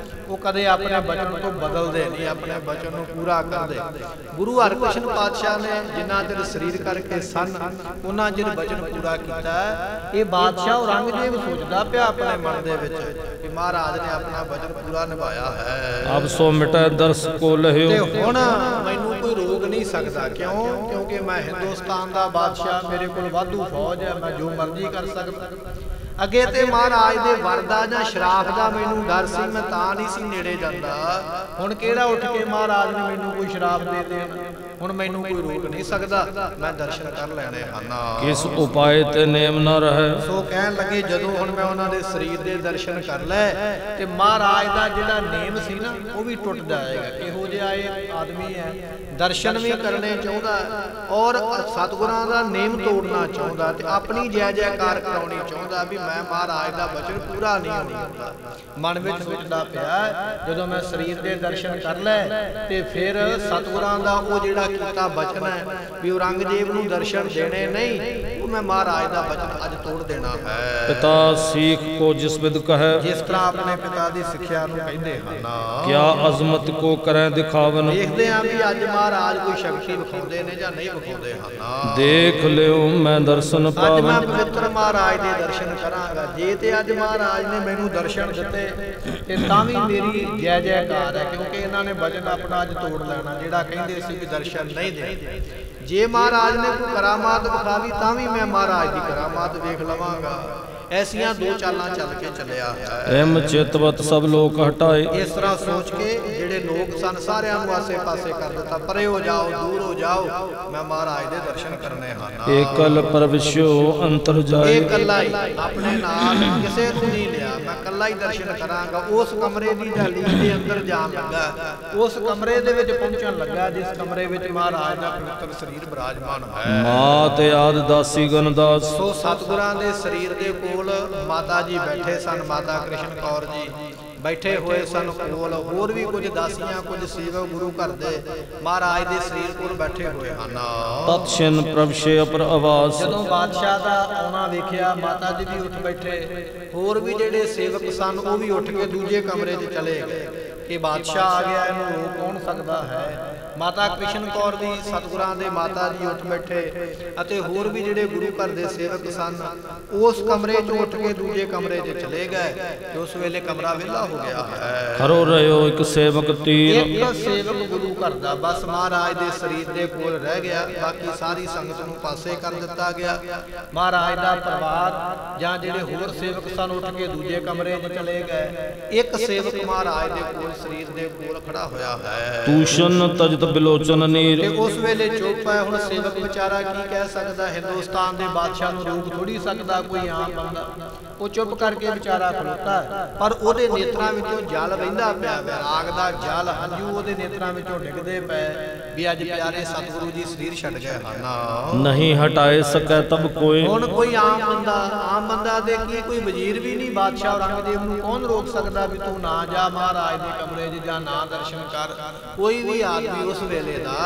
Speaker 1: ਉਹ ਕਦੇ ਆਪਣੇ ਬਚਨ ਤੋਂ ਬਦਲਦੇ ਨਹੀਂ, ਆਪਣੇ ਬਚਨ ਨੂੰ ਪੂਰਾ ਕਰਦੇ। ਗੁਰੂ ਹਰਿਕ੍ਰਿਸ਼ਨ ਪਾਤਸ਼ਾਹ ਨੇ ਜਿੰਨਾ ਚਿਰ ਸਰੀਰ ਕਰਕੇ ਸਨ ਉਹਨਾਂ ਚਿਰ ਬਚਨ ਪੂਰਾ ਕੀਤਾ। ਇਹ ਬਾਦਸ਼ਾਹ ਔਰੰਗਜ਼ੇਬ ਸੋਚਦਾ ਪਿਆ ਆਪਣੇ ਮਨ ਦੇ ਵਿੱਚ ਕਿ ਮਹਾਰਾਜ ਨੇ ਆਪਣਾ ਬਚਨ ਪੂਰਾ ਨਿਭਾਇਆ ਹੈ।
Speaker 2: ਅਬ ਸੋ ਮਿਟੈ ਦਰਸ ਕੋ ਲਹਿਓ।
Speaker 1: ਤੇ ਹੁਣ ਮੈਨੂੰ ਕੋਈ ਰੋਕ ਨਹੀਂ ਸਕਦਾ। ਕਿਉਂ? ਕਿਉਂਕਿ ਮੈਂ ਹਿੰਦੁਸਤਾਨ ਦਾ ਬਾਦਸ਼ਾਹ, ਮੇਰੇ ਕੋਲ ਵਾਧੂ ਫੌਜ ਹੈ, ਮੈਂ ਜੋ ਮਰਜ਼ੀ ਕਰ ਸਕਦਾ। ਅੱਗੇ ਤੇ ਮਹਾਰਾਜ ਦੇ ਵਰਦਾ ਜਾਂ ਸ਼ਰਾਫ ਦਾ ਮੈਨੂੰ ਡਰ ਸੀ, ਮੈਂ ਤਾਂ ਨਹੀਂ ਸੀ ਨੇੜੇ ਜਾਂਦਾ। ਹੁਣ ਕਿਹੜਾ ਉੱਠ ਕੇ ਮਹਾਰਾਜ ਨੇ ਮੈਨੂੰ ਕੋਈ ਸ਼ਰਾਫ ਦੇ ਦੇਣ। ਹੁਣ ਮੈਨੂੰ ਕੋਈ ਰੋਕ ਨਹੀਂ ਸਕਦਾ, ਮੈਂ ਦਰਸ਼ਨ ਕਰ ਲੈਣੇ ਹਨ।
Speaker 2: ਕਿਸ ਉਪਾਏ ਤੇ ਨੇਮ ਨਾ ਰਹੇ।
Speaker 1: ਸੋ ਕਹਿਣ ਲੱਗੇ ਜਦੋਂ ਹੁਣ ਮੈਂ ਉਹਨਾਂ ਦੇ ਸਰੀਰ ਦੇ ਦਰਸ਼ਨ ਕਰ ਲੈ ਤੇ ਮਹਾਰਾਜ ਦਾ ਜਿਹੜਾ ਨੇਮ ਸੀ ਨਾ ਉਹ ਵੀ ਟੁੱਟ ਜਾਏਗਾ। ਕਿਹੋ ਜਿਹਾ ਇਹ ਆਦਮੀ ਹੈ, ਦਰਸ਼ਨ ਵੀ ਕਰਨੇ ਚਾਹੁੰਦਾ ਔਰ ਸਤਿਗੁਰਾਂ ਦਾ ਨੇਮ ਤੋੜਨਾ ਚਾਹੁੰਦਾ ਤੇ ਆਪਣੀ ਜੈ ਜੈਕਾਰ ਕਰਾਉਣੀ ਚਾਹੁੰਦਾ ਵੀ ਮੈਂ ਮਹਾਰਾਜ ਦਾ ਬਚਨ ਪੂਰਾ ਨਹੀਂ ਹੋਣ ਦਿੰਦਾ। ਮਨ ਵਿੱਚ ਸੋਚਦਾ ਪਿਆ ਜਦੋਂ ਮੈਂ ਸਰੀਰ ਦੇ ਦਰਸ਼ਨ ਕਰ ਲੈ ਤੇ ਫਿਰ ਸਤਿਗੁਰਾਂ ਦਾ ਉਹ ਜਿਹੜਾ ਕੀਤਾ ਬਚਨ ਹੈ ਵੀ ਔਰੰਗਜ਼ੇਬ ਨੂੰ ਦਰਸ਼ਨ ਦੇਣੇ ਨਹੀਂ, ਉਹ ਮੈਂ ਮਹਾਰਾਜ ਦਾ ਬਚਨ ਅੱਜ ਤੋੜ ਦੇਣਾ ਹੈ।
Speaker 2: ਪਿਤਾ ਸੀਖ ਕੋ ਜਿਸ ਵਿਦ ਕਹੈ।
Speaker 1: ਜਿਸ ਤਰ੍ਹਾਂ ਆਪਣੇ ਪਿਤਾ ਦੀ ਸਿੱਖਿਆ ਨੂੰ ਕਹਿੰਦੇ ਹਨ।
Speaker 2: ਕਿਆ ਅਜ਼ਮਤ ਕੋ ਕਰੈ ਦਿਖਾਵਨ।
Speaker 1: ਦੇਖਦੇ ਆਂ ਵੀ ਅੱਜ ਮਹਾਰਾਜ ਕੋਈ ਸ਼ਕਤੀ ਵਿਖਾਉਂਦੇ ਨੇ ਜਾਂ ਨਹੀਂ ਵਿਖਾਉਂਦੇ ਹਨ।
Speaker 2: ਦੇਖ ਲਿਓ ਮੈਂ ਦਰਸ਼ਨ ਪਾਵਨ।
Speaker 1: ਅੱਜ ਮੈਂ ਪਵਿੱਤਰ ਮਹਾਰਾਜ ਦੇ ਦਰਸ਼ਨ ਕਰਾਂਗਾ। ਜੇ ਤੇ ਅੱਜ ਮਹਾਰਾਜ ਨੇ ਮੈਨੂੰ ਦਰਸ਼ਨ ਦਿੱਤੇ ਤੇ ਤਾਂ ਵੀ ਮੇਰੀ ਜੈ ਜੈਕਾਰ ਹੈ। ਕਿਉਂਕਿ ਇਹਨਾਂ ਨੇ ਬਚਨ ਆਪਣਾ ਅੱਜ ਤੋੜ ਲੈਣਾ ਜਿਹੜਾ ਕਹਿੰਦੇ ਸੀ ਵੀ ਦਰਸ਼ਨ ਨਹੀਂ ਦੇਣੇ। ਜੇ ਮਹਾਰਾਜ ਨੇ ਕੋਈ ਕਰਾਮਾਤ ਵਿਖਾਵੀ ਤਾਂ ਵੀ ਮੈਂ ਮਹਾਰਾਜ ਦੀ ਕਰਾਮਾਤ ਵੇਖ ਲਵਾਂਗਾ। ਐਸੀਆਂ ਦੋ ਚਾਲਾਂ ਚੱਲ ਕੇ ਚੱਲਿਆ ਹੈ।
Speaker 2: ਐਮ ਚਿਤਵਤ ਸਭ ਲੋਕ ਹਟਾਏ।
Speaker 1: ਇਸ ਤਰ੍ਹਾਂ ਸੋਚ ਕੇ ਜਿਹੜੇ ਲੋਕ ਸਨ ਸਾਰਿਆਂ ਨੂੰ ਆਸੇ ਪਾਸੇ ਕਰ ਦਿੱਤਾ, ਪਰੇ ਹੋ ਜਾਓ, ਦੂਰ ਹੋ ਜਾਓ, ਮੈਂ ਮਹਾਰਾਜ ਦੇ ਦਰਸ਼ਨ ਕਰਨੇ ਹਨ।
Speaker 2: ਏਕਲ ਪਰਵਿਸ਼ਿਓ ਅੰਤਰ ਜਾਏ।
Speaker 1: ਇਹ ਇਕੱਲਾ ਹੀ ਆਪਣੇ ਨਾਲ ਕਿਸੇ ਨੂੰ ਨਹੀਂ ਲਿਆ, ਮੈਂ ਇਕੱਲਾ ਹੀ ਦਰਸ਼ਨ ਕਰਾਂਗਾ। ਉਸ ਕਮਰੇ ਦੀ ਦਹਲੀਜ਼ ਦੇ ਅੰਦਰ ਜਾਣ ਲੱਗਾ, ਉਸ ਕਮਰੇ ਦੇ ਵਿੱਚ ਪਹੁੰਚਣ ਲੱਗਾ ਜਿਸ ਕਮਰੇ ਵਿੱਚ ਮਹਾਰਾਜ ਦਾ ਪਵਿੱਤਰ ਸਰੀਰ ਵਿਰਾਜਮਾਨ ਹੈ।
Speaker 2: ਮਾਤ ਆਦ ਦਾਸੀ ਗਨਦਾਸ।
Speaker 1: ਸੋ ਸਤਿਗੁਰਾਂ ਦੇ ਸਰੀਰ ਦੇ ਕੋਲ ਮਾਤਾ ਜੀ ਬੈਠੇ ਸਨ। ਮਾਤਾ ਕ੍ਰਿਸ਼ਨ ਕੌਰ ਜੀ ਬੈਠੇ ਹੋਏ ਸਨ ਕੋਲ। ਹੋਰ ਵੀ ਕੁਝ ਦਾਸੀਆਂ, ਕੁਝ ਸੇਵਕ ਗੁਰੂ ਘਰ ਦੇ ਮਹਾਰਾਜ ਦੇ ਸਰੀਰ ਕੋਲ ਬੈਠੇ ਹੋਏ ਹਨ।
Speaker 2: ਤਤਛਿਨ ਪ੍ਰਭਸ਼ੇ ਅਪਰ ਆਵਾਸ।
Speaker 1: ਜਦੋਂ ਬਾਦਸ਼ਾਹ ਦਾ ਆਉਣਾ ਵੇਖਿਆ ਮਾਤਾ ਜੀ ਵੀ ਉੱਠ ਬੈਠੇ, ਹੋਰ ਵੀ ਜਿਹੜੇ ਸੇਵਕ ਸਨ ਉਹ ਵੀ ਉੱਠ ਕੇ ਦੂਜੇ ਕਮਰੇ 'ਚ ਚਲੇ ਗਏ। कि बादशाह आ गया, इन्हू रोक कौन सकता है। माता कृष्ण कौर भी सतगुरां दे माता जी उठ बैठे अते होर भी जिहड़े गुरु घर दे सेवक सन उस कमरे चों उठ के दूजे कमरे च चले गए ते उस वेले कमरा विला हो गया है।
Speaker 2: खरो रहियो एक सेवक तीर,
Speaker 1: एक सेवक गुरु घर दा बस महाराज दे शरीर दे कोल रह गया, बाकी सारी संगत नूं पासे कर दिता गया। महाराज दा परिवार जां जिहड़े होर सेवक सन उठ के दूजे कमरे च चले गए। एक सेवक महाराज दे कोल शरीर दे कोल खड़ा होया है।
Speaker 2: तूषण तजत बिलोचन नीर,
Speaker 1: ते उस वेले चुप है। हुण सेवक बेचारा की कह सकदा, हिंदुस्तान दे बादशाह नूं रोक थोड़ी सकदा कोई आम बंदा। वो चुप करके बेचारा खलोता है, पर उहदे नेत्रां विचों जल वहिंदा पिया, वैराग दा जल हंझू उहदे नेत्रां विचों डिगदे पए भी अज प्यारे सतगुरु जी शरीर छड्ड गए हन।
Speaker 2: नहीं हटाए सकै तब कोई,
Speaker 1: हुण कोई आम बंदा दे की कोई वजीर भी नहीं, बादशाह औरंगजेब नूं कौन रोक सकदा भी तू ना जा महाराज दे कमरे 'च जा ना दर्शन कर। कोई भी आदमी उस वेले दा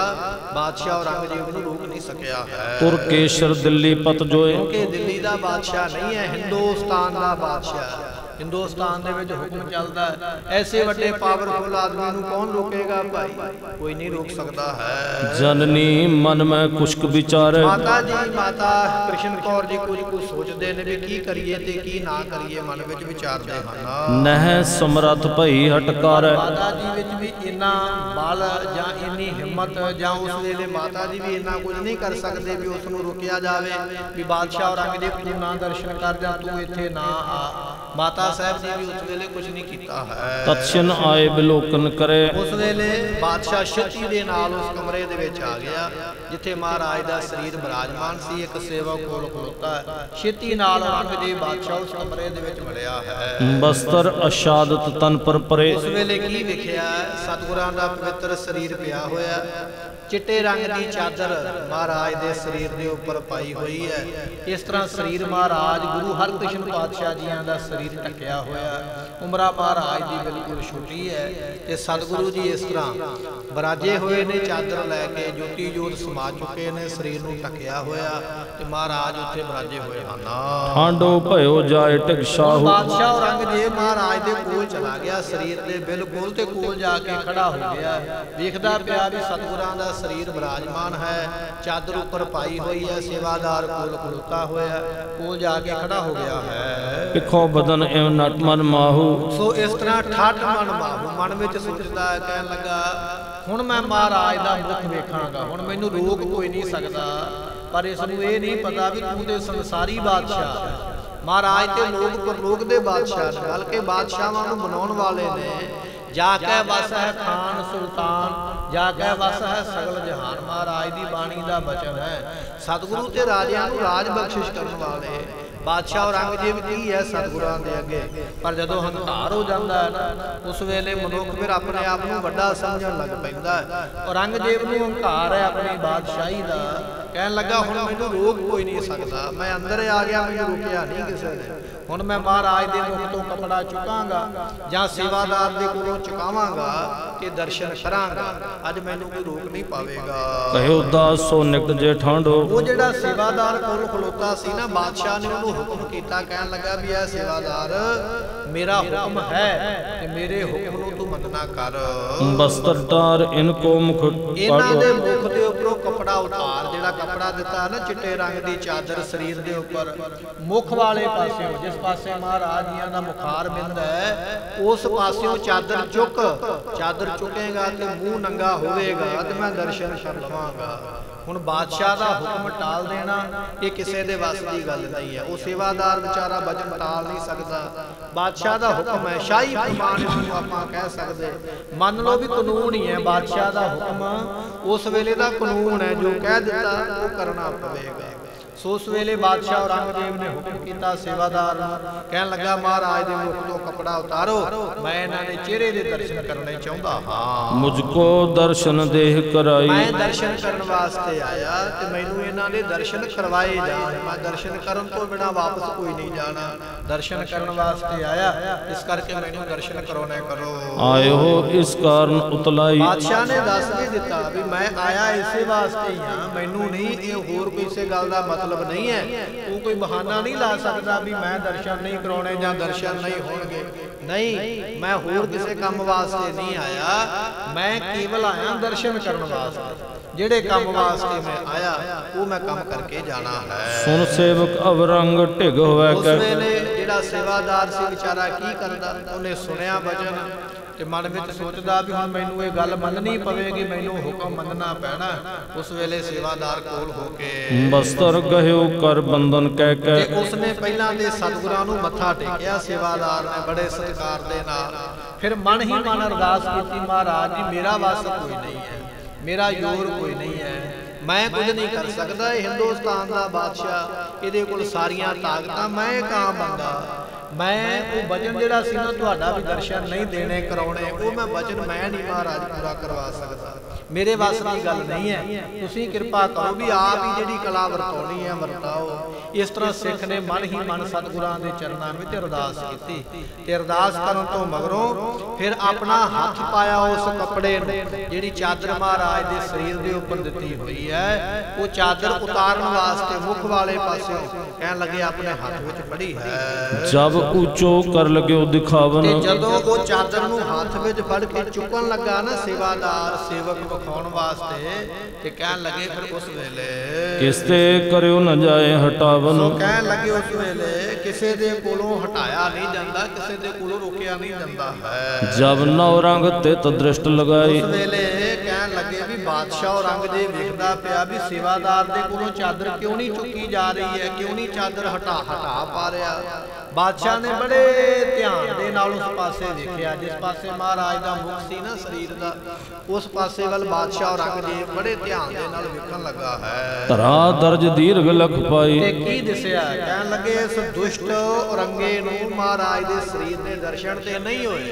Speaker 1: बादशाह औरंगजेब नूं रोक नहीं सकिया है।
Speaker 2: तुरकेशर दिल्ली पत जोए,
Speaker 1: क्योंकि दिल्ली दा बादशाह नहीं है, हिंदुस्तान दा बादशाह। हिंदुस्तान दे विच हुक्म चलदा है, ऐसे वड्डे पावरफुल आदमी नूं कौन रोकेगा भाई, कोई नहीं रोक सकता है।
Speaker 2: जननी मन में कुछ विचारे,
Speaker 1: माता जी माता कृष्ण कौर जी कुछ सोचते ने भी की करिए ते की ना करिए, मन विच विचारदे हन।
Speaker 2: नह समर्थ भई हटकार,
Speaker 1: माता जी विच भी इन्ना बल जां इन्नी हिम्मत जां उस वेले माता जी भी इन्ना कुछ नहीं कर सकते भी उस नूं रोकिया जावे भी बादशाह औरंगजेब तू ना दर्शन कर जा, तू इत्थे ना आ। माता साहब जी भी उस वेले कुछ नहीं कीता है।
Speaker 2: तत्क्षण आए बिलोकन करे,
Speaker 1: उस वेले बादशाह छेती दे नाल उस कमरे दे विच आ गया जिथे महाराज दा शरीर विराजमान सी। एक सेवक कोल खलोता है, छेती नाल औरंगजेब बादशाह उस कमरे दे विच वड़िया है।
Speaker 2: बस्तर अशादत तन पर परे,
Speaker 1: उस वेले की वेखिया सतगुरां दा पवित्र शरीर पिया होया, चिट्टे रंग की चादर महाराज दे शरीर दे उपर पाई हुई है। इस तरह शरीर महाराज गुरु हरकृष्ण पातशाह जियां दा शरीर ढकिया होया, उमरा महाराज दी बिल्कुल छोटी है ते सतगुरु जी इस तरह बराजे हुए ने, चादर लैके ज्योति जोत समा चुके ने, शरीर नूं ढकिया होया ते महाराज उत्थे बराजे हुए हन।
Speaker 2: हांडो भयो जाए टिकशाहू,
Speaker 1: बादशाह औरंगजेब महाराज दे कोल चला गया, शरीर दे बिल्कुल ते कोल जाके खड़ा हो गया, देखदा पिया भी सतगुरां दा शरीर विराजमान है, चादर ऊपर पाई हुई है, सेवादार कोल खड़ोता होया, कोल जाके खड़ा हो गया है।
Speaker 2: पिखो बदन एवं नट मन माहू,
Speaker 1: सो इस तरह ठठ मन माहू मन विच सोचदा है, कहन लगा हुण मैं महाराज दा मुख वेखांगा, हुण मैनू रोक कोई नहीं सकदा। पर इस नूं इह नहीं पता भी तू ते संसारी बादशाह, महाराज ते लोग परलोक दे बादशाह ने, बल्कि बादशाहां नूं बनाउण वाले ने। जाके बस है खान सुल्तान, जाके बस है सगल जहान, महाराज दी बाणी दा बचन है। सतगुरु ते राजियां नूं राज बख्शिश करन वाले बादशाह औरंगजेब की है सतगुरां दे अगे। पर जदों हंकार हो जाता है ना, उस वेले मनुख फिर अपने आप नूं वड्डा समझण लग पैंदा है। औरंगजेब नूं हंकार है अपनी बादशाही दा, कहन लगा हुण मैनूं रोक कोई नहीं सकदा, मैं अंदर आ गया, मैनूं रोकिया नहीं किसी ने। हुण मैं महाराज दे मुख तो कपड़ा चुकांगा जां सेवादार दे कोलों चुकावांगा ते दर्शन करांगा, अज मैनूं कोई रोक नहीं पावेगा।
Speaker 2: कहो दास सो निकट जे ठांडो,
Speaker 1: वो जिहड़ा सेवादार कोल खलोता सी ना, बादशाह ने उहनूं हुक्म कीता, कहन लगा भी यह सेवादार मेरा हुक्म है ते मेरे हुक्म नूं तू मनना कर।
Speaker 2: बस्तर तार इनको मुख
Speaker 1: इन्हां दे मुख दे उपरों कपड़ा उतार, जिहड़ा कपड़ा दिता ना चिट्टे रंग दी चादर शरीर दे उपर, मुख वाले पासियों जिस पासे महाराज जियां दा मुखार बिंद है उस पासियों चादर चुक, चादर चुकेगा ते मुंह नंगा होवेगा ते मैं दर्शन कर लवांगा। हुण बादशाह दा हुक्म टाल देना ये किसी दे वस दी गल नहीं है, वो सेवादार बेचारा वचन टाल नहीं सकता। बादशाह दा हुक्म है, शाही फरमान इसनूं आपां कह सकदे, मान लो भी कानून ही है, बादशाह दा हुक्म उस वेले दा कानून है, जो कह दिता वो करना पवेगा। सो उस वेले बादशाह औरंगजेब ने हुक्म किया सेवादार, कहन लगा महाराज दे मुख तो कपड़ा उतारो, मैं इन्हां दे चेहरे दे दर्शन करने चाहुंदा हां,
Speaker 2: मुझको दर्शन देह कराई,
Speaker 1: मैं दर्शन करन वास्ते आया ते मैनूं इन्हां दे दर्शन करवाए जाण, मैं दर्शन करन तो बिना वापस कोई नहीं जाना, दर्शन करन वास्ते आया, इस करके मैनूं दर्शन करवाने करो।
Speaker 2: आए हो इस कारण उतलाई,
Speaker 1: बादशाह ने दस भी दिता भी मैं आया इसे वास्ते ही हां, मैनूं नहीं ये होर किसी गल दा मतलब मतलब नहीं है। वो कोई बहाना नहीं ला सकता भी मैं दर्शन नहीं कराने या दर्शन नहीं होंगे। नहीं, मैं होर किसी काम वास्ते नहीं आया, मैं केवल आया दर्शन करने वास्ते। जेड़े काम वास्ते मैं आया वो मैं काम करके जाना है।
Speaker 2: सुन सेवक अवरंग ढिग होवे
Speaker 1: उस वेले जेड़ा सेवादार सी बेचारा की करदा, उन्हें सुनिया वचन ते मन विच सोचदा भी हुण मैनूं ये गल मननी पवेगी, मैनूं हुकम मनना पैना। उस वेले सेवादार कोल हो के
Speaker 2: बस्तर गहियो कर बंधन कह के
Speaker 1: उसने पहलां ते सतगुरां नूं मत्था टेकिया सेवादार ने बड़े सत्कार दे नाल। फिर मन ही मन अरदास कीती, महाराज जी मेरा वस कोई नहीं है, मेरा जोर कोई नहीं है, मैं कुछ नहीं कर सकता। हिंदुस्तान का बादशाह, इहदे कोल सारियां ताकतां, मैं कां बंदा। मैं वो वचन जिहड़ा सी ना तुहाडा भी दर्शन नहीं देने कराउने, वो मैं वचन मैं नहीं महाराज पूरा करवा सकता, मेरे वास की गल नहीं है। तुसीं किरपा करो भी आप ही जिहड़ी कला वरताउणी है वरताओ। इस तरह सिख ने मन ही मन सतगुरां दे चरनां विच अरदास कीती ते अरदास करन तो मगरों फिर अपना हथ पाया उस कपड़े नूं जिहड़ी चादर महाराज दे शरीर दे उपर दित्ती हुई है, वो चादर उतारन वास्ते मुख वाले पासे कहण लगे अपने हथ विच फड़ी है।
Speaker 2: जब ऊंचो कर लगे दिखावन,
Speaker 1: जदों वो चादर नूं हाथ विच फड़ के चुकन लगा ना सेवादार सेवक विखाउण वास्ते ते कहण लगे फिर उस वेले
Speaker 2: किसते करियो न जाए हटावन।
Speaker 1: कहण लगे उस वेले किसे दे कोलों हटाया नहीं जांदा, किसे दे कोलों रोकिया नहीं जांदा है।
Speaker 2: जब नौ रंग ते दृष्ट लगाई,
Speaker 1: उस वेले कहण लगे भी बादशाह औरंगजेब वेखदा पिया भी सेवादार दे कोलों चादर क्यों नहीं चुकी जा रही है, क्यों नहीं चादर हटा पा रहा। बादशाह ने बड़े ध्यान दे नाल उस पासे देखिया जिस पासे महाराज दा मुख सी ना शरीर दा, उस पासे वल बादशाह औरंगजेब बड़े ध्यान दे नाल वेखण लगा है।
Speaker 2: धरा दर्ज दीर्घ लख पाई,
Speaker 1: ते की दिसिया कहण लगे इस दुष्ट औरंगे नूं महाराज दे शरीर दे दर्शन ते नहीं होए,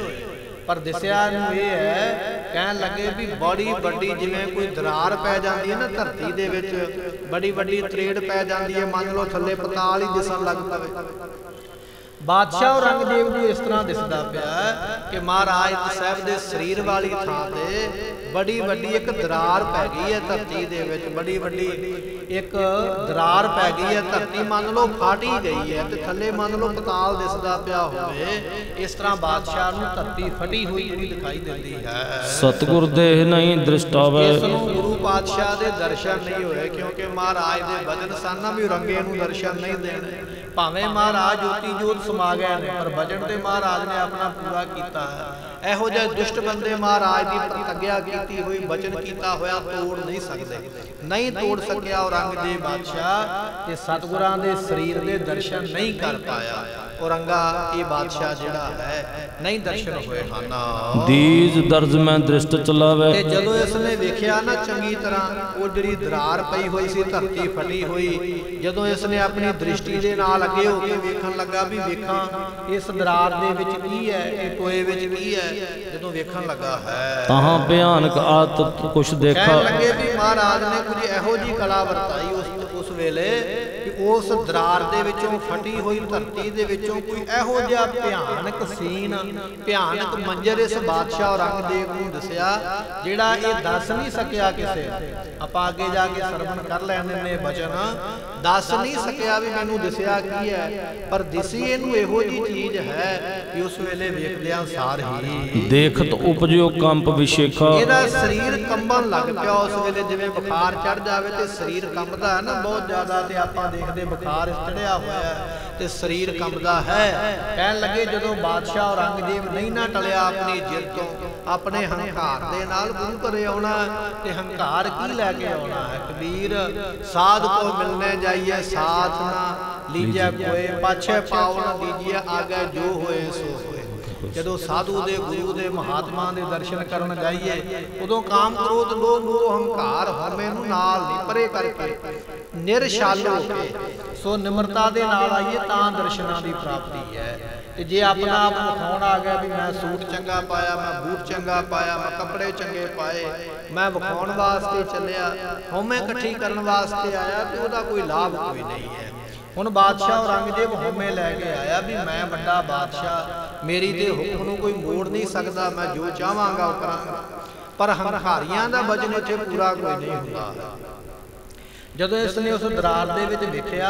Speaker 1: पर दिसिया नूं ये है कहण लगे भी बड़ी वड्डी जिवें कोई दरार पै जांदी है ना धरती दे विच, बड़ी वड्डी त्रेड़ पै जांदी है, मान लो थल्ले पताल ही दिसन लग पवे। बादशाह औरंगजेब नूं इस तरह दिसदा पिया कि महाराज साहब दे शरीर वाली थां ते बड़ी वड्डी एक दरार पै गई है धरती दे विच, बड़ी वड्डी एक दरार पै गई है, धरती मान लो फाटी गई है ते थल्ले मान लो पताल दिसदा पिया होवे। इस तरह बादशाह नूं धरती फटी हुई दिखाई दिंदी है।
Speaker 2: सतगुर देह नहीं दृष्टावे,
Speaker 1: इस नूं गुरु पातशाह दे दर्शन नहीं होए, क्योंकि महाराज दे वचन सन भी औरंगे नूं दर्शन नहीं देने। भावें महाराज ज्योति जोत समा गए ने, पर वचन ते महाराज ने अपना पूरा कीता है। एहो जिहे दुष्ट बंदे महाराज दी प्रतिज्ञा कीती हुई वचन कीता होया तोड़ नहीं सकते, नहीं तोड़ सकिया औरंगजेब बादशाह ते सतगुरां दे शरीर दे दर्शन नहीं कर पाया। औरंगा ये बादशाह जिहड़ा है नहीं दर्शन होए ਹਨ।
Speaker 2: दीज दर्ज में दृष्ट चलावे,
Speaker 1: ते जदों इसने वेखिया ना चंगी तरह वो जिहड़ी दरार पई हुई सी धरती फटी हुई, जदों इसने अपनी दृष्टि दे नाल अगे हो के वेखण लगा भी वेखां इस दरार दे विच की है, इस टोए विच की है, जदों वेखण लगा है
Speaker 2: ताहां भयानक आत कुछ देखा।
Speaker 1: कहण लगे भी महाराज ने कुछ इहो जी कला वरताई उस वेले कि उस दरार दे विचों फटी हुई धरती दे विचों कोई इहो जिहा भयानक सीन भयानक मंजर इस बादशाह औरंगजेब नूं दसिया जिहड़ा ये दस नहीं सकिया किसे। आपां अगे जाके सरवण कर लैणे ने वचन, दस नहीं सकिया भी मैनूं दसिया की है, पर दिसी इहनूं इहो जी चीज है कि उस वेले वेखदियां सार ही
Speaker 2: देखत उपजो कंप विशेखा,
Speaker 1: इहदा शरीर कंबन लग पिया। उस वेले जिवें बुखार चढ़ जावे ते शरीर कंबदा है ना बहुत ज्यादा, ते आपां देखदे बुखार चढ़िया होया ते शरीर कंबदा है। कहण लगे जदों बादशाह औरंगजेब नहीं ना टलिया अपनी जिद तो, अपने हंकार दे नाल गुरु घरे आउणा ते हंकार की लैके आउणा है। कबीर साध को मिलने जाइए साथ ना लीजिए कोई, पाछे पाओ ना दीजिए आगे जो होए सो होए। जदों साधु दे गुरु दे महात्मा दे दर्शन करन जाइए उदों काम क्रोध लोभ मोह हंकार हमें नूं नाल नहीं परे करके निरशाल हो के सो निमरता दे नाल आइए तां दर्शनां दी प्राप्ति है। ते जे अपना आप विखाउण आ गया भी मैं सूट चंगा पाया, मैं बूट चंगा पाया, मैं कपड़े चंगे पाए, मैं विखाउण वास्ते चलिया, हौमे इकट्ठी करन वास्ते आया, ते ओहदा कोई लाभ कोई नहीं है। हुण बादशाह औरंगजेब हौमे लैके आया भी मैं वड्डा बादशाह, मेरी ते हुक्म नूं कोई मोड़ नहीं सकदा, मैं जो चाहांगा वो करांगा, पर हंकारियां दा वचन इत्थे पूरा कोई नहीं हुंदा। ਜਦੋਂ ਇਸਨੇ ਉਸ ਦਰਾਰ ਦੇ ਵਿੱਚ ਦੇਖਿਆ